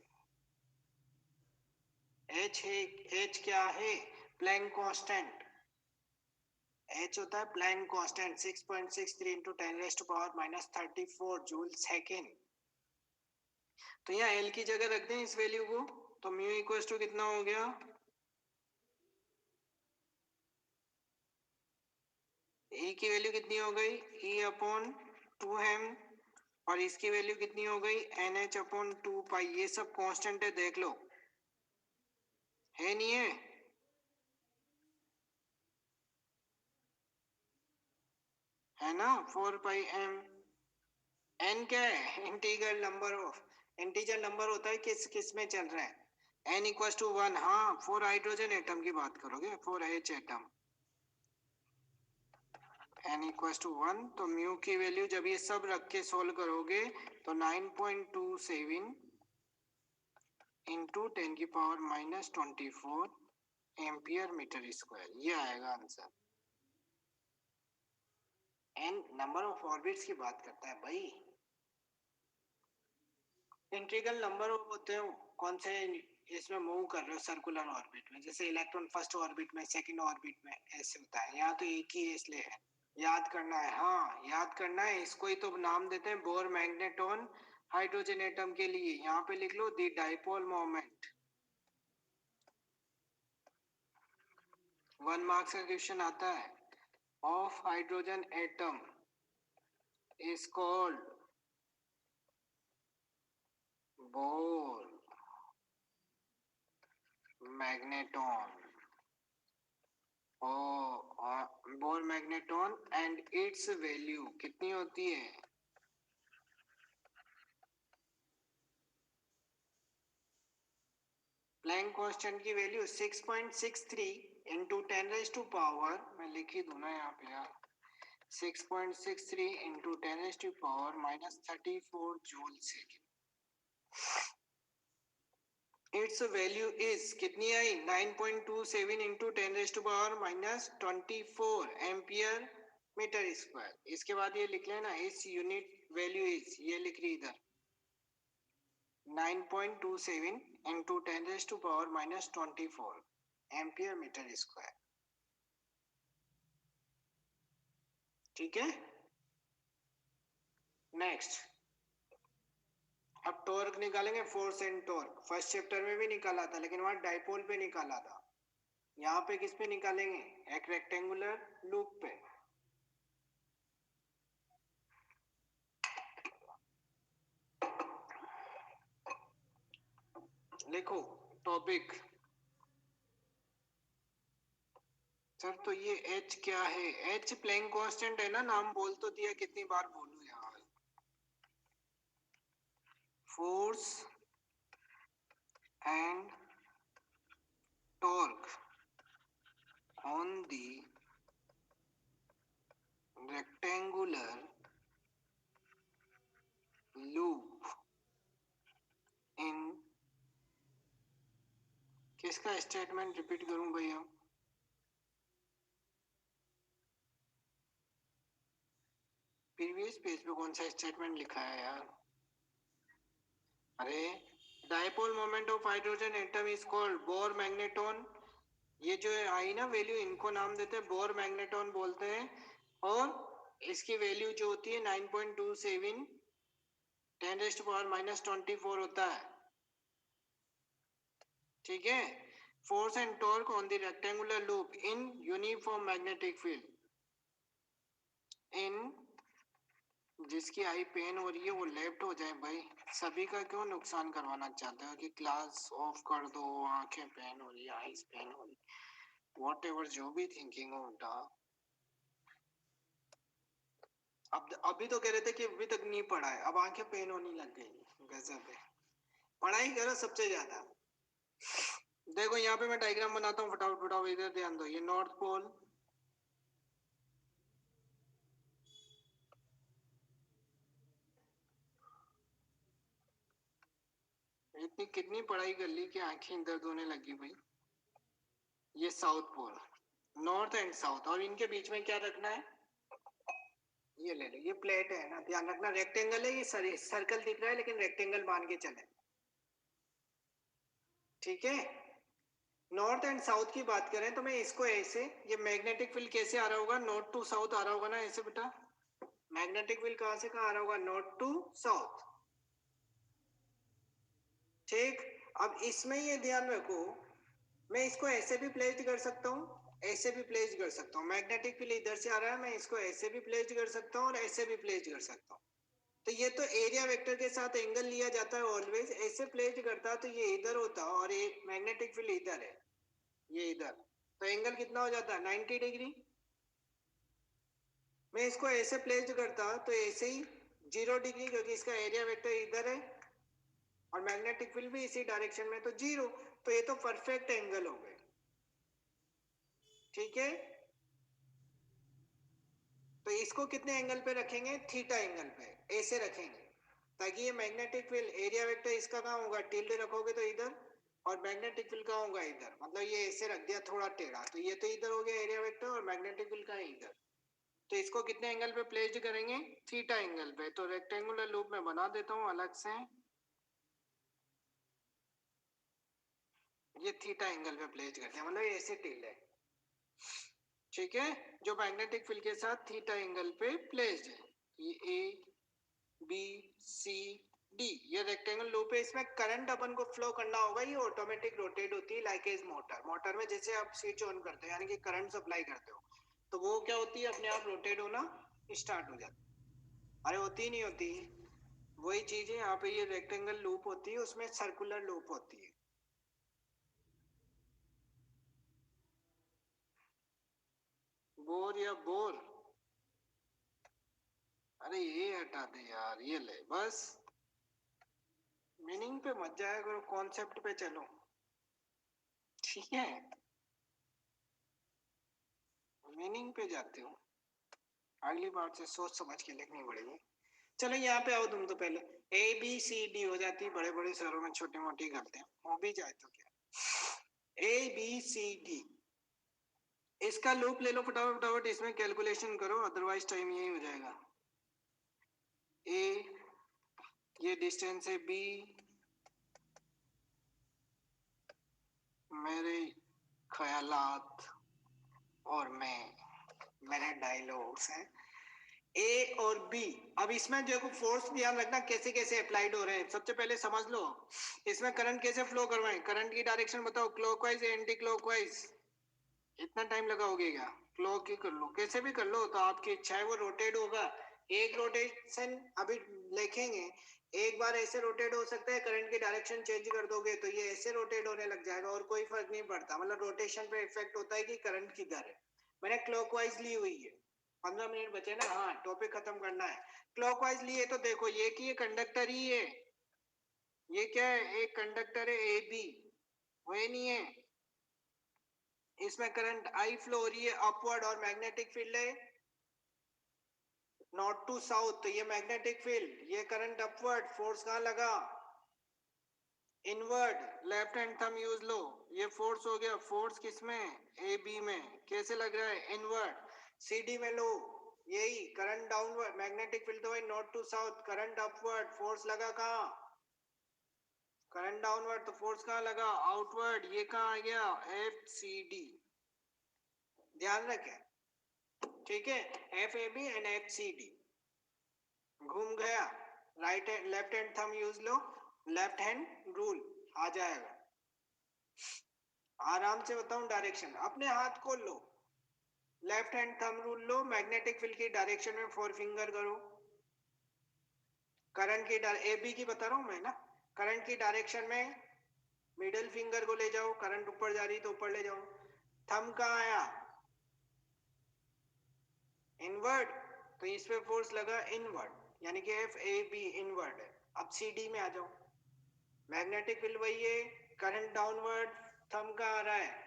एच है, एच क्या है, प्लैंक कांस्टेंट, एच होता है Planck constant 6.63 into 10⁻⁻34 joule second. तो यहाँ एल की जगह रख दें इस वैल्यू को, तो म्यू इक्वल्स टू कितना हो गया, ई की वैल्यू कितनी हो गई ई अपॉन 2m, और इसकी वैल्यू कितनी हो गई NH अपॉन 2 पाई, ये सब कांस्टेंट है देख लो, है नहीं है, है ना, 4 पाई m, n क्या है integral number of integer number होता है किस किस में चल रहा है, n इक्वल टू 1, हाँ 4 हाइड्रोजन एटम की बात करोगे, 4H atom, n equal to 1, तो म्यू की वैल्यू जब ये सब रख के सोल्व करोगे तो 9.27 इंटू 10 की power minus 24 ampere metre square, ये आएगा answer. n number of orbits की बात करता है भाई। इंटीग्रल नंबर होते हैं कौन से इसमें मूव कर रहे हो सर्कुलर ऑर्बिट में, जैसे इलेक्ट्रॉन फर्स्ट ऑर्बिट में, सेकंड ऑर्बिट में, ऐसे होता है। यहाँ तो एक ही है इसलिए है, याद करना है, हाँ याद करना है। इसको ही तो नाम देते हैं बोर मैग्नेटॉन हाइड्रोजन एटम के लिए। यहाँ पे लिख लो दी डाइपोल मोमेंट, 1 मार्क्स का क्वेश्चन आता है, of hydrogen atom is called bore magneton, bore magneton and it's value कितनी होती है, प्लैंक कांस्टेंट की वैल्यू 6.63 इंटू 10⁻⁴, मैं लिख ही दूं ना यहाँ पे यार, 6.63 into 10⁻⁻, -34 joule second. It's value is कितनी आई, 9.27 इंटू 10⁻⁻, 24 एम्पियर मीटर स्क्वायर। इसके बाद ये लिख लेना, इस यूनिट वैल्यू इज, ये लिख रही इधर 9.27 इंटू 10⁻⁻, 24 एम्पियर मीटर स्क्वायर। ठीक है, नेक्स्ट अब टॉर्क निकालेंगे, force and torque. First chapter में भी निकाला था लेकिन वहां डाइपोल पे निकाला था, यहाँ पे किस पे निकालेंगे, एक रेक्टेंगुलर लूप पे। लिखो टॉपिक। सर तो ये H क्या है, H प्लैंक कांस्टेंट है ना, नाम बोल तो दिया, कितनी बार बोलूं यार। Force and torque on the rectangular loop in, किसका स्टेटमेंट रिपीट करूं भैया, प्रीवियस पेज पे कौन सा स्टेटमेंट लिखा है यार। अरे dipole moment of hydrogen atom is called bore magneton, ये जो आई ना वैल्यू, इनको नाम देते हैं बोर मैग्नेटॉन बोलते हैं। और इसकी वैल्यू जो होती है 9.27 10⁻⁻24 होता है। ठीक है, force and torque on the rectangular loop in uniform magnetic field इन, जिसकी आई पेन हो रही है वो लेफ्ट हो जाए भाई, सभी का क्यों नुकसान करवाना चाहते हो कि क्लास ऑफ कर दो, आंखें पेन हो रही है, आईज पेन हो रही, व्हाटएवर जो भी थिंकिंग हो उल्टा। अब अभी तो कह रहे थे कि अभी तक नहीं पढ़ा है, अब आंखें पेन होने लग गई, गजब है। पढ़ाई करो सबसे ज्यादा। देखो यहाँ पे मैं डायग्राम बनाता हूँ, फटाफट फटाफट इधर ध्यान दो, ये नॉर्थ पोल, इतनी कितनी पढ़ाई कर ली कि आंखें दर्द होने लगी भाई। ये south pole, north and south, और इनके बीच में क्या रखना है, ये ले लो, ये प्लेट है ना, ध्यान रखना रेक्टेंगल है, ये सर्कल दिख रहा है लेकिन रेक्टेंगल मान के चले। ठीक है, नॉर्थ एंड साउथ की बात करें तो मैं इसको ऐसे, ये मैग्नेटिक फील्ड कैसे आ रहा होगा, नॉर्थ टू साउथ आ रहा होगा ना ऐसे बेटा, मैग्नेटिक फील्ड कहां से कहां आ रहा होगा, नॉर्थ टू साउथ। ठीक, अब इसमें ये ध्यान रखो, मैं इसको ऐसे भी प्लेस कर सकता हूँ, ऐसे भी प्लेस कर सकता हूँ, मैग्नेटिक फील्ड इधर से आ रहा है, मैं इसको ऐसे भी प्लेस कर सकता हूँ और ऐसे भी प्लेस कर सकता हूँ। तो ये तो एरिया वेक्टर के साथ एंगल लिया जाता है ऑलवेज, ऐसे प्लेस करता तो ये इधर होता और ये मैग्नेटिक फील्ड इधर है, ये इधर, तो एंगल कितना हो जाता है 90 डिग्री। मैं इसको ऐसे प्लेस करता तो ऐसे ही 0 डिग्री, क्योंकि इसका एरिया वेक्टर इधर है, और मैग्नेटिक फील्ड भी इसी डायरेक्शन में, तो 0। तो ये तो परफेक्ट एंगल हो गए, ठीक है। तो इसको कितने एंगल पे रखेंगे? थीटा एंगल पे, ऐसे रखेंगे, ताकि ये मैग्नेटिक फील्ड, एरिया वेक्टर इसका कहाँ होगा? टिल्ड रखोगे तो इधर, और मैग्नेटिक फील्ड कहाँ होगा? इधर। मतलब ये ऐसे रख दिया थोड़ा टेढ़ा, तो ये तो इधर हो गया एरिया वेक्टर, और मैग्नेटिक फील्ड कहाँ है? इधर। तो इसको कितने एंगल पे प्लेस्ड करेंगे? थीटा एंगल पे। तो रेक्टेंगुलर लूप में बना देता हूँ अलग से, ये थीटा एंगल पे प्लेस्ड करते हैं, मतलब ऐसे टिल्ड है, ठीक है, जो मैग्नेटिक फील्ड के साथ थीटा एंगल पे प्लेस्ड है। ये ए बी सी डी, ये रेक्टेंगल लूप है। इसमें करंट अपन को फ्लो करना होगा, ये ऑटोमेटिक रोटेट होती है लाइक एज मोटर। मोटर में जैसे आप स्विच ऑन करते हो, यानी कि करंट सप्लाई करते हो, तो वो क्या होती है? अपने आप रोटेट होना स्टार्ट हो जाती है। अरे होती नहीं होती, वही चीज है यहाँ पे। ये रेक्टेंगल लूप होती है, उसमें सर्कुलर लूप होती है। बोर या बोर, अरे ये हटा दे यार, ये ले बस। मीनिंग पे मत जाया करो, कॉन्सेप्ट पे चलो, ठीक है। मीनिंग पे जाते हो, अगली बार से सोच समझ के लिखनी पड़ेगी। चलो यहाँ पे आओ तुम, तो पहले ए बी सी डी हो जाती है, बड़े बड़े शहरों में छोटी मोटी गलतियां हो भी जाए तो क्या। ए बी सी डी, इसका लूप ले लो फटाफट फटाफट, इसमें कैलकुलेशन करो, अदरवाइज टाइम यही हो जाएगा। ए, ये डिस्टेंस है बी, मेरे ख्यालात और मेरे डायलॉग्स हैं, ए और बी। अब इसमें जो फोर्स ध्यान रखना कैसे कैसे अप्लाइड हो रहे हैं, सबसे पहले समझ लो इसमें करंट कैसे फ्लो करवाएं। करंट की डायरेक्शन बताओ, क्लॉकवाइज या एंटी क्लॉकवाइज? इतना टाइम लगाओगे क्या? क्लॉक ही कर लो, कैसे भी कर लो, तो आपकी इच्छा है। वो रोटेट होगा, एक रोटेशन अभी लिखेंगे, एक बार ऐसे रोटेट हो सकता है, करंट की डायरेक्शन चेंज कर दोगे तो ये ऐसे रोटेट होने लग जाएगा, और कोई फर्क नहीं पड़ता। मतलब रोटेशन पे इफेक्ट होता है कि करंट किधर है। मैंने क्लॉकवाइज ली हुई है, 15 मिनट बचे ना, हाँ टॉपिक खत्म करना है। क्लॉकवाइज लिए तो देखो, ये कि ये कंडक्टर ही है, ये क्या है? एक कंडक्टर है ए बी, वो नहीं है। इसमें करंट आई फ्लो हो रही है अपवर्ड, और मैग्नेटिक फील्ड है नॉर्थ टू साउथ, तो ये मैग्नेटिक फील्ड, ये करंट अपवर्ड, फोर्स कहाँ लगा? Inward. Left hand thumb use लो, ये फोर्स हो गया, फोर्स किसमें? ए बी में। कैसे लग रहा है? इनवर्ड। सी डी में लो, यही करंट डाउनवर्ड, मैग्नेटिक फील्ड तो है north to south, current upward, force लगा कहाँ? करंट डाउनवर्ड, तो फोर्स कहाँ लगा? आउटवर्ड। ये कहाँ आ गया? एफ सी डी, ध्यान रखें, ठीक है। F A B and F C D. घूम गया, right hand left hand thumb use लो, लेफ्ट हैंड रूल आ जाएगा। आराम से बताऊं डायरेक्शन, अपने हाथ खोल लो, लेफ्ट हैंड थंब रूल लो, मैग्नेटिक फील्ड की डायरेक्शन में 4 फिंगर करो, करंट की ए बी की बता रहा हूं मैं ना, करंट की डायरेक्शन में मिडिल फिंगर को ले जाओ, करंट ऊपर जा रही तो ऊपर ले जाओ। थंब कहाँ आया? इनवर्ड, तो इस पे फोर्स लगा इनवर्ड, यानी कि एफ ए बी इनवर्ड है। अब सी डी में आ जाओ, मैग्नेटिक फील्ड वही है, करंट डाउनवर्ड, थंब कहाँ आ रहा है?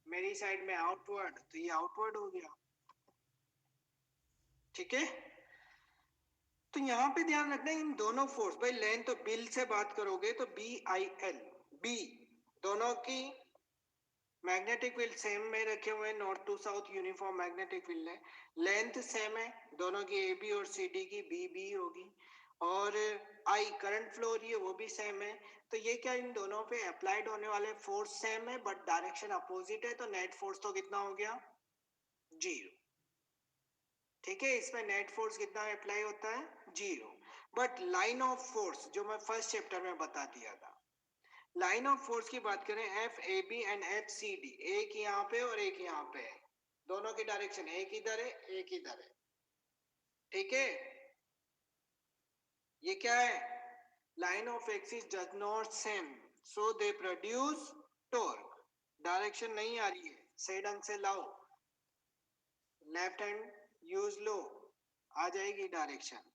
मेरी साइड में आउटवर्ड, तो ये आउटवर्ड हो गया, ठीक है। तो यहाँ पे ध्यान रखना इन दोनों फोर्स, भाई लेंथ तो बिल से बात करोगे तो बी आई एल, बी दोनों की मैग्नेटिक फील्ड सेम में रखे हुए हैं, north to south uniform magnetic field है, लेंथ सेम है दोनों की, ए बी और सी डी की बी बी होगी, और आई करंट फ्लो हो रही है वो भी सेम है। तो ये क्या, इन दोनों पे अप्लाइड होने वाले फोर्स सेम है बट डायरेक्शन अपोजिट है, तो नेट फोर्स तो कितना हो गया? 0, ठीक है। इसमें नेट फोर्स कितना अप्लाई होता है? 0। बट लाइन ऑफ फोर्स जो मैं फर्स्ट चैप्टर में बता दिया था, लाइन ऑफ फोर्स की बात करें, F A B and F C D, एक यहाँ पे और एक यहाँ पे है, दोनों की डायरेक्शन एक इधर है एक इधर है, ठीक है। ये क्या है? Line of axis does not same, so they produce torque. Direction नहीं आ रही है, सही ढंग से लाओ, लेफ्ट हैंड यूज लो, आ जाएगी डायरेक्शन।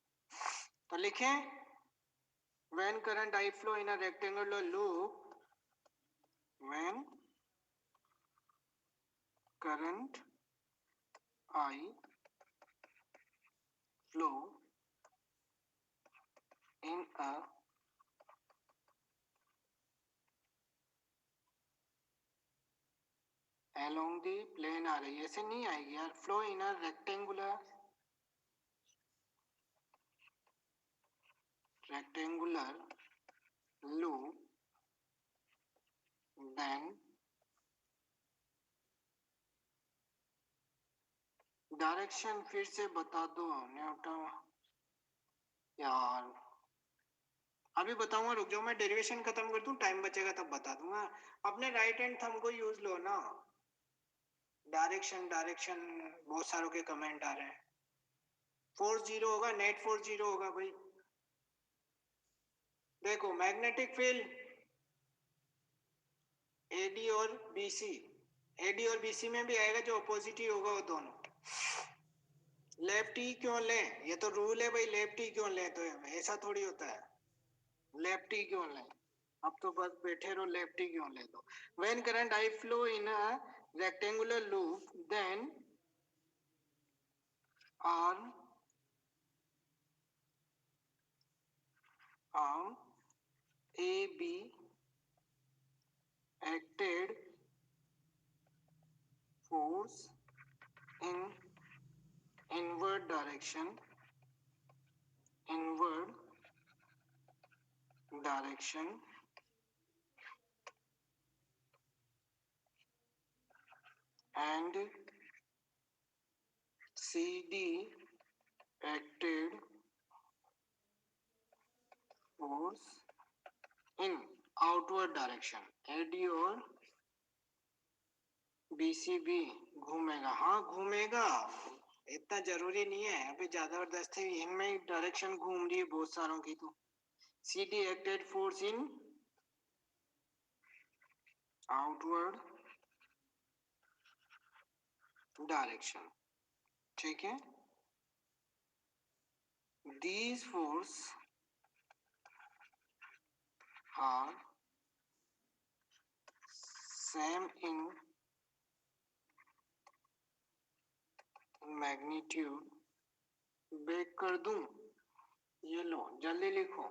तो लिखें When current I flow in a rectangular loop, when current I flow in a along the plane आ रही है, ऐसे नहीं आएगी यार, flow in a rectangular loop, then direction फिर से बता दो न्यूटन यार, अभी बताऊंगा, रुक जाओ, मैं डेरिवेशन खत्म कर दूं, टाइम बचेगा तब बता दूंगा। अपने राइट हैंड थंब को यूज लो ना। डायरेक्शन डायरेक्शन बहुत सारों के कमेंट आ रहे हैं। 40 होगा, नेट 40 होगा भाई। देखो मैग्नेटिक फील्ड एडी और बीसी, एडी और बीसी में भी आएगा, जो अपोजिट ही होगा वो दोनों। लेफ्ट ही क्यों लें, ये तो रूल है भाई, लेफ्ट ही क्यों लें, तो ऐसा थोड़ी होता है, लेफ्ट ही क्यों लें, अब तो बस बैठे रहो, लेफ्ट ही क्यों ले दो। When current I flow in a rectangular loop, then arm AB acted force in inward direction and CD acted force in outward direction। AD और BC भी घूमेगा, हाँ घूमेगा, इतना जरूरी नहीं है, अभी ज्यादा जबरदस्ती इनमें डायरेक्शन घूम रही है बहुत सारों की। तो CD acted force in outward direction, ठीक है। These force are same in magnitude। Break कर दूं, ये लो जल्दी लिखो।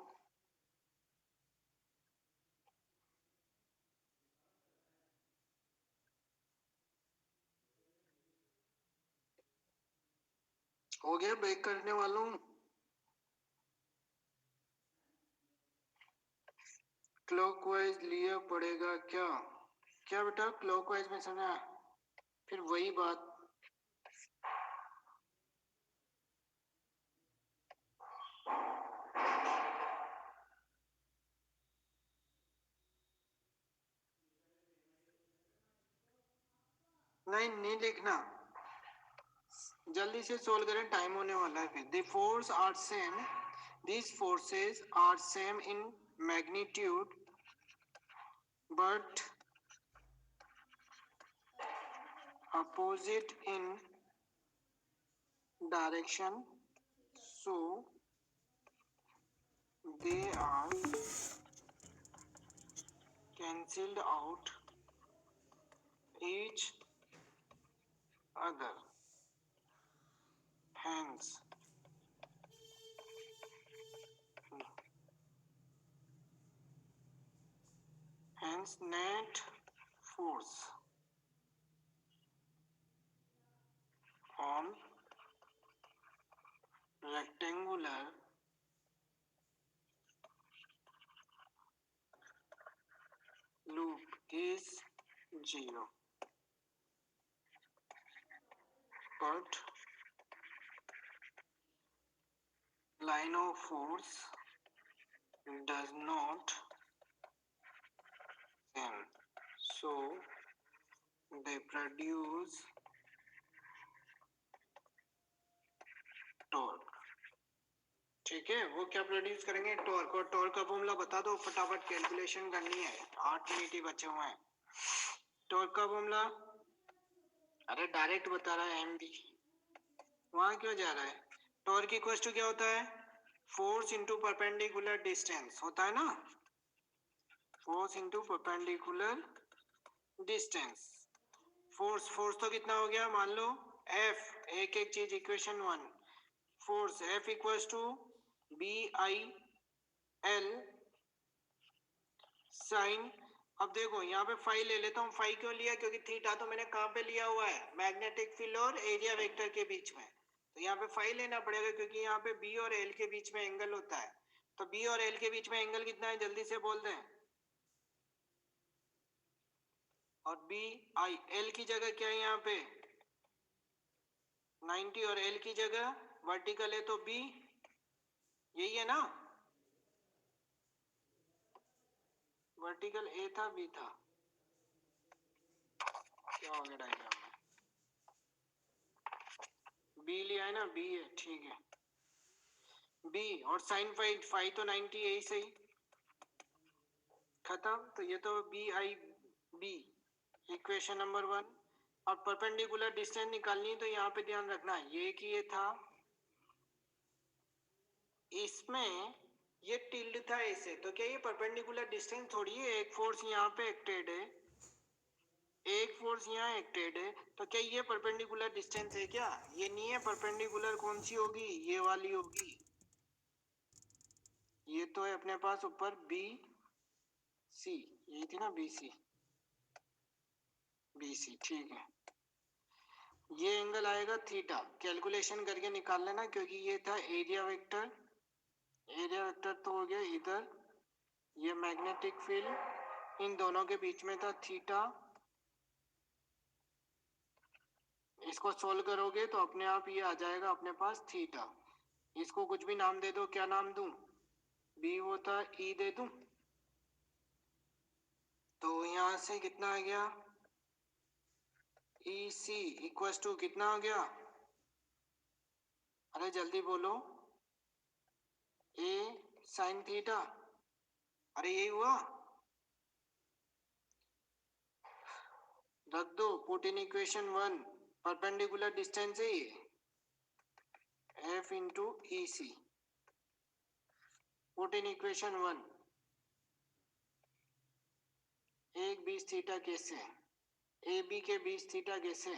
हो गया ब्रेक करने वालों, क्लॉकवाइज लिया पड़ेगा क्या, क्या बेटा क्लॉकवाइज में समझा, फिर वही बात। नहीं नहीं लिखना, जल्दी से सोल्व करें, टाइम होने वाला है फिर। The force are same, these forces are same in magnitude but opposite in direction, so they are cancelled out each other, hence net force on rectangular loop is 0, but line of force does not same, so they produce torque, ठीक है। वो क्या produce करेंगे, torque, और torque का formula बता दो फटाफट, कैलकुलेशन करनी है, 8 मिनट ही बचे हुए हैं। टॉर्क का फॉर्मूला, अरे डायरेक्ट बता रहा है एम बी, वहां क्यों जा रहा है। टॉर्क इक्वल टू क्या होता है, फोर्स इंटू परपेंडिकुलर डिस्टेंस होता है ना, force into perpendicular distance. Force तो कितना हो गया, मान लो एफ, एक एक चीज, equation 1, force F equals to B I L sine. अब देखो यहाँ पे फाई ले लेता हूँ। फाई क्यों लिया, क्योंकि थीटा तो मैंने कहाँ पे लिया हुआ है, मैग्नेटिक फील्ड और एरिया वेक्टर के बीच में, तो यहाँ पे फाई लेना पड़ेगा, क्योंकि यहाँ पे बी और एल के बीच में एंगल होता है। तो बी और एल के बीच में एंगल कितना है, जल्दी से बोल दें। और बी आई एल की जगह क्या है यहाँ पे 90, और एल की जगह वर्टिकल है तो बी, यही है ना, वर्टिकल ए था बी था, क्या हो गया डायग्राम में, बी लिया है ना, बी है, ठीक है बी। और साइन फाई, फाई तो 90, यही सही, खत्म। तो ये तो B I B, equation number 1। और परपेंडिकुलर डिस्टेंस निकालनी है, तो यहाँ पे ध्यान रखना ये कि ये था, इसमें ये टिल्ड था ऐसे, तो क्या ये परपेंडिकुलर डिस्टेंस थोड़ी है, एक फोर्स यहाँ पे एक्टेड है, एक फोर्स यहाँ एक्टेड है, तो क्या ये परपेंडिकुलर डिस्टेंस है क्या, ये नहीं है। परपेंडिकुलर कौन सी होगी, ये वाली होगी, ये तो है अपने पास ऊपर बी सी, यही थी ना बी सी, बी सी, ठीक है। ये एंगल आएगा थीटा, कैलकुलेशन करके निकाल लेना, क्योंकि ये था एरिया वेक्टर, एरिया वेक्टर तो हो गया इधर, ये मैग्नेटिक फील्ड इन दोनों के बीच में था थीटा। इसको सोल्व करोगे तो अपने आप ये आ जाएगा अपने पास थीटा। इसको कुछ भी नाम दे दो, क्या नाम दूं, बी होता ई दे दूं, तो यहाँ से कितना आ गया, ई सी इक्वल्स टू कितना आ गया, अरे जल्दी बोलो, ए साइन थीटा, अरे यही हुआ, रख दो, put in equation 1, perpendicular distance है ये, F into E C, put in equation 1, एक 20 थीटा कैसे, ए बी के 20 थीटा कैसे,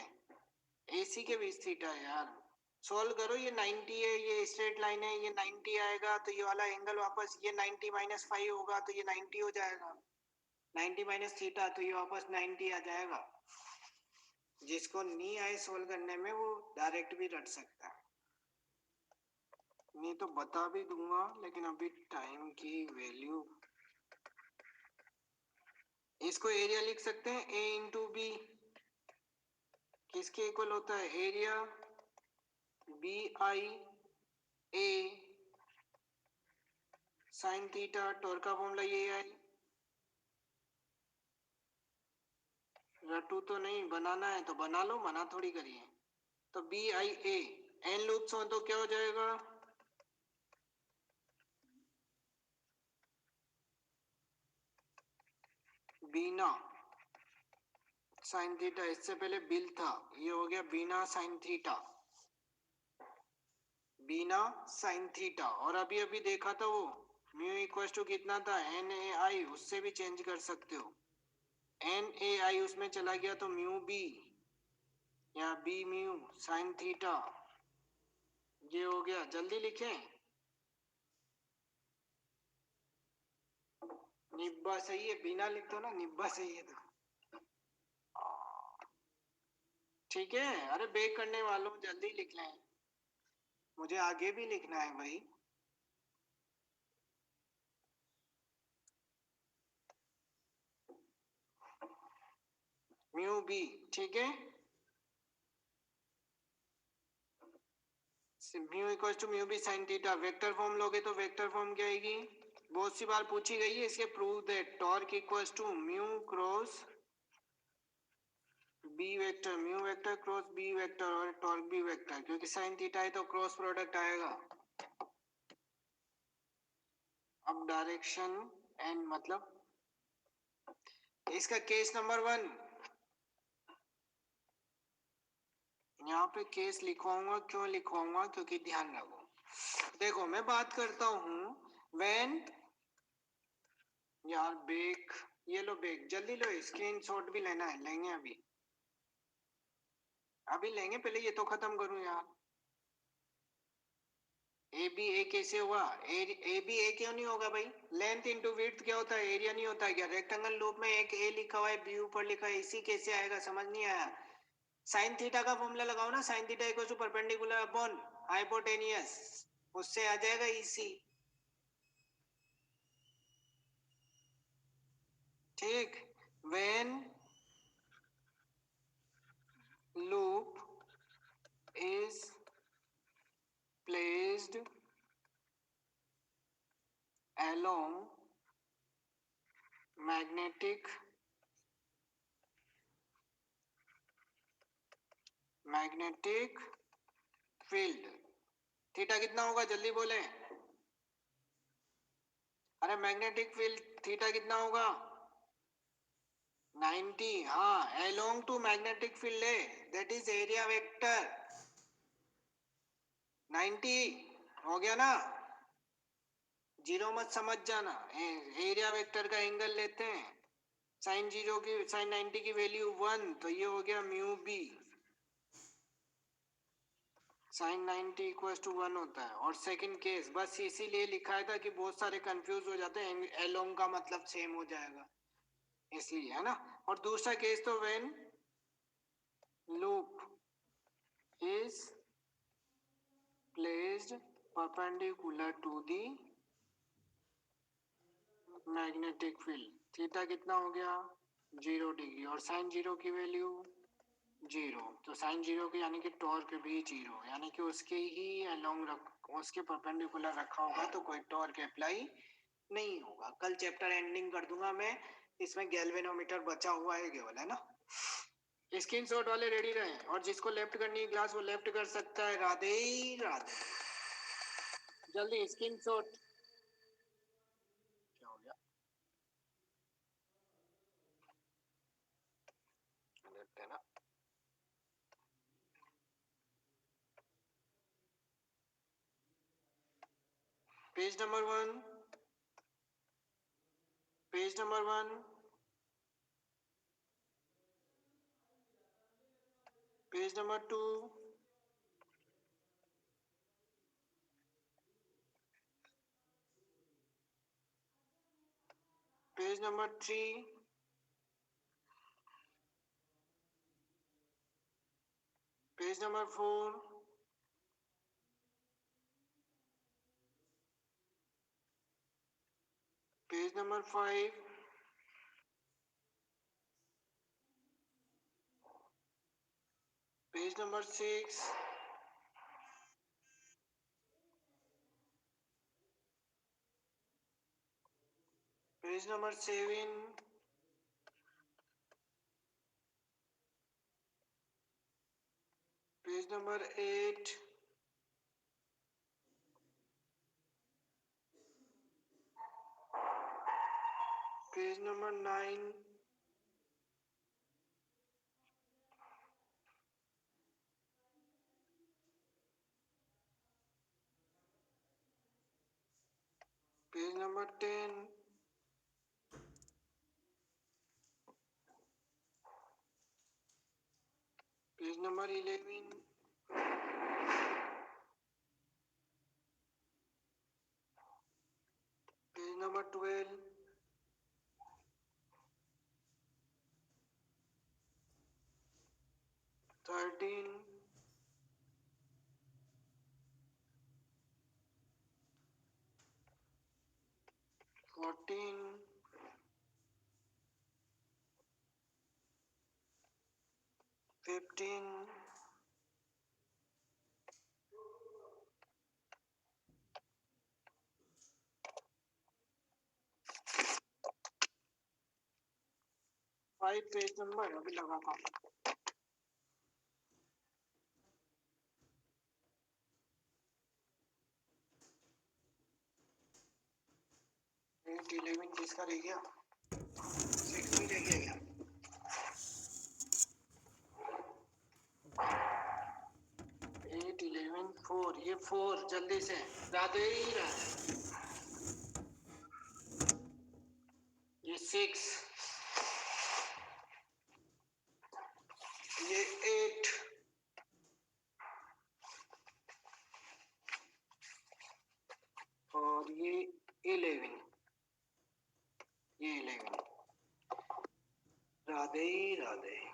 ए सी के 20 थीटा है यार, सोल्व करो। ये 90 है, ये स्ट्रेट लाइन है, ये 90 आएगा, तो ये वाला एंगल वापस ये 90 माइनस 5 होगा, तो ये 90 हो जाएगा, 90 माइनस थीटा, तो ये वापस 90 आ जाएगा। जिसको नहीं आए सोल्व करने में वो डायरेक्ट भी रट सकता है, नहीं तो बता भी दूंगा, लेकिन अभी टाइम की वैल्यू। इसको एरिया लिख सकते हैं, ए इंटू बी किसके इक्वल होता है, area B I A sine theta, torque का फॉर्मूला ये है, रटू तो नहीं, बनाना है तो बना लो, मना थोड़ी करिए। तो B I A, N loops हो तो क्या हो जाएगा, बीना साइन थीटा, इससे पहले बिल था, ये हो गया बीना साइन थीटा, बीना साइन थीटा। और अभी अभी देखा था वो म्यू इक्वल टू कितना था, एन ए आई, उससे भी चेंज कर सकते हो, एन ए आई उसमें चला गया तो म्यू बी या बी म्यू साइन थीटा, ये हो गया। जल्दी लिखें, निब्बा सही है, बिना लिख दो ना, निब्बा सही है तो ठीक है। अरे बेक करने वालों जल्दी लिख लें, मुझे आगे भी लिखना है भाई। म्यू बी, ठीक है, mu equal to mu B sine theta. Vector form लोगे तो वेक्टर फॉर्म क्या आएगी, बहुत सी बार पूछी गई है, इसके prove that torque equals to mu cross B vector, mu vector cross B vector, और टॉर्क बी वेक्टर, क्योंकि साइन थीटा है तो क्रॉस प्रोडक्ट आएगा। अब डायरेक्शन एंड मतलब इसका केस नंबर 1, यहाँ पे केस लिखवाऊंगा, क्यों लिखवाऊंगा, क्योंकि ध्यान रखो देखो मैं बात करता हूँ when, यार बेक, ये लो बेक, जल्दी लो, स्क्रीनशॉट भी लेना है, लेंगे अभी, अभी लेंगे, पहले ये तो खत्म करूँ यार। ए बी ए कैसे हुआ? ए बी ए क्यों नहीं होगा भाई? लेंथ इंटू विड्थ क्या होता है? एरिया नहीं होता है क्या? रेक्टेंगल लूप में एक ए लिखा हुआ है, बी ऊपर लिखा है, इसी कैसे आएगा? समझ नहीं आया? साइन थीटा का फॉर्मूला लगाओ ना, sine theta equal to perpendicular upon hypotenuse, उससे आ जाएगा इसी। ठीक, when loop is placed along magnetic field, theta कितना होगा जल्दी बोले? अरे मैग्नेटिक फील्ड थीटा कितना होगा? 90। हाँ, along to magnetic field है, that is area vector 90 हो गया ना? जीरो मत समझ जाना, एरिया वेक्टर का एंगल लेते हैं, साइन 0 की, साइन 90 की वैल्यू 1, तो ये हो गया mu B, sine 90 equal to 1 होता है। और सेकंड केस बस इसीलिए लिखा था कि बहुत सारे कंफ्यूज हो जाते हैं, एलोंग का मतलब सेम हो जाएगा इसलिए, है ना? और दूसरा केस तो when loop is placed perpendicular to the magnetic field, theta कितना हो गया? 0 डिग्री, और साइन 0 की वैल्यू 0, तो साइन 0 की यानी कि टॉर्क भी 0, यानी कि उसके ही अलोंग उसके परपेंडिकुलर रखा होगा तो कोई टॉर्क अप्लाई नहीं होगा। कल चैप्टर एंडिंग कर दूंगा मैं, इसमें गैल्वेनोमीटर बचा हुआ है केवल, है ना? स्क्रीनशॉट वाले रेडी रहे, और जिसको लेफ्ट करनी है क्लास वो लेफ्ट कर सकता है। राधे राधे, जल्दी स्क्रीनशॉट। क्या हो गया? देखते हैं ना। Page number 1, page number 1, page number 2, page number 3, page number 4, page number 5, page number 6, page number 7, page number 8, page number 9, page number 10, page number 11, page number 12, thirteen, 14, 15, 5 page number अभी लगाता हूँ। 8, 11 किसका रह गया? 6 भी रह गया क्या? 8, 11 4 ये 4 जल्दी से राधे ही राधे। ये 6 ये 8 और ये 11 ये 11 राधे राधे।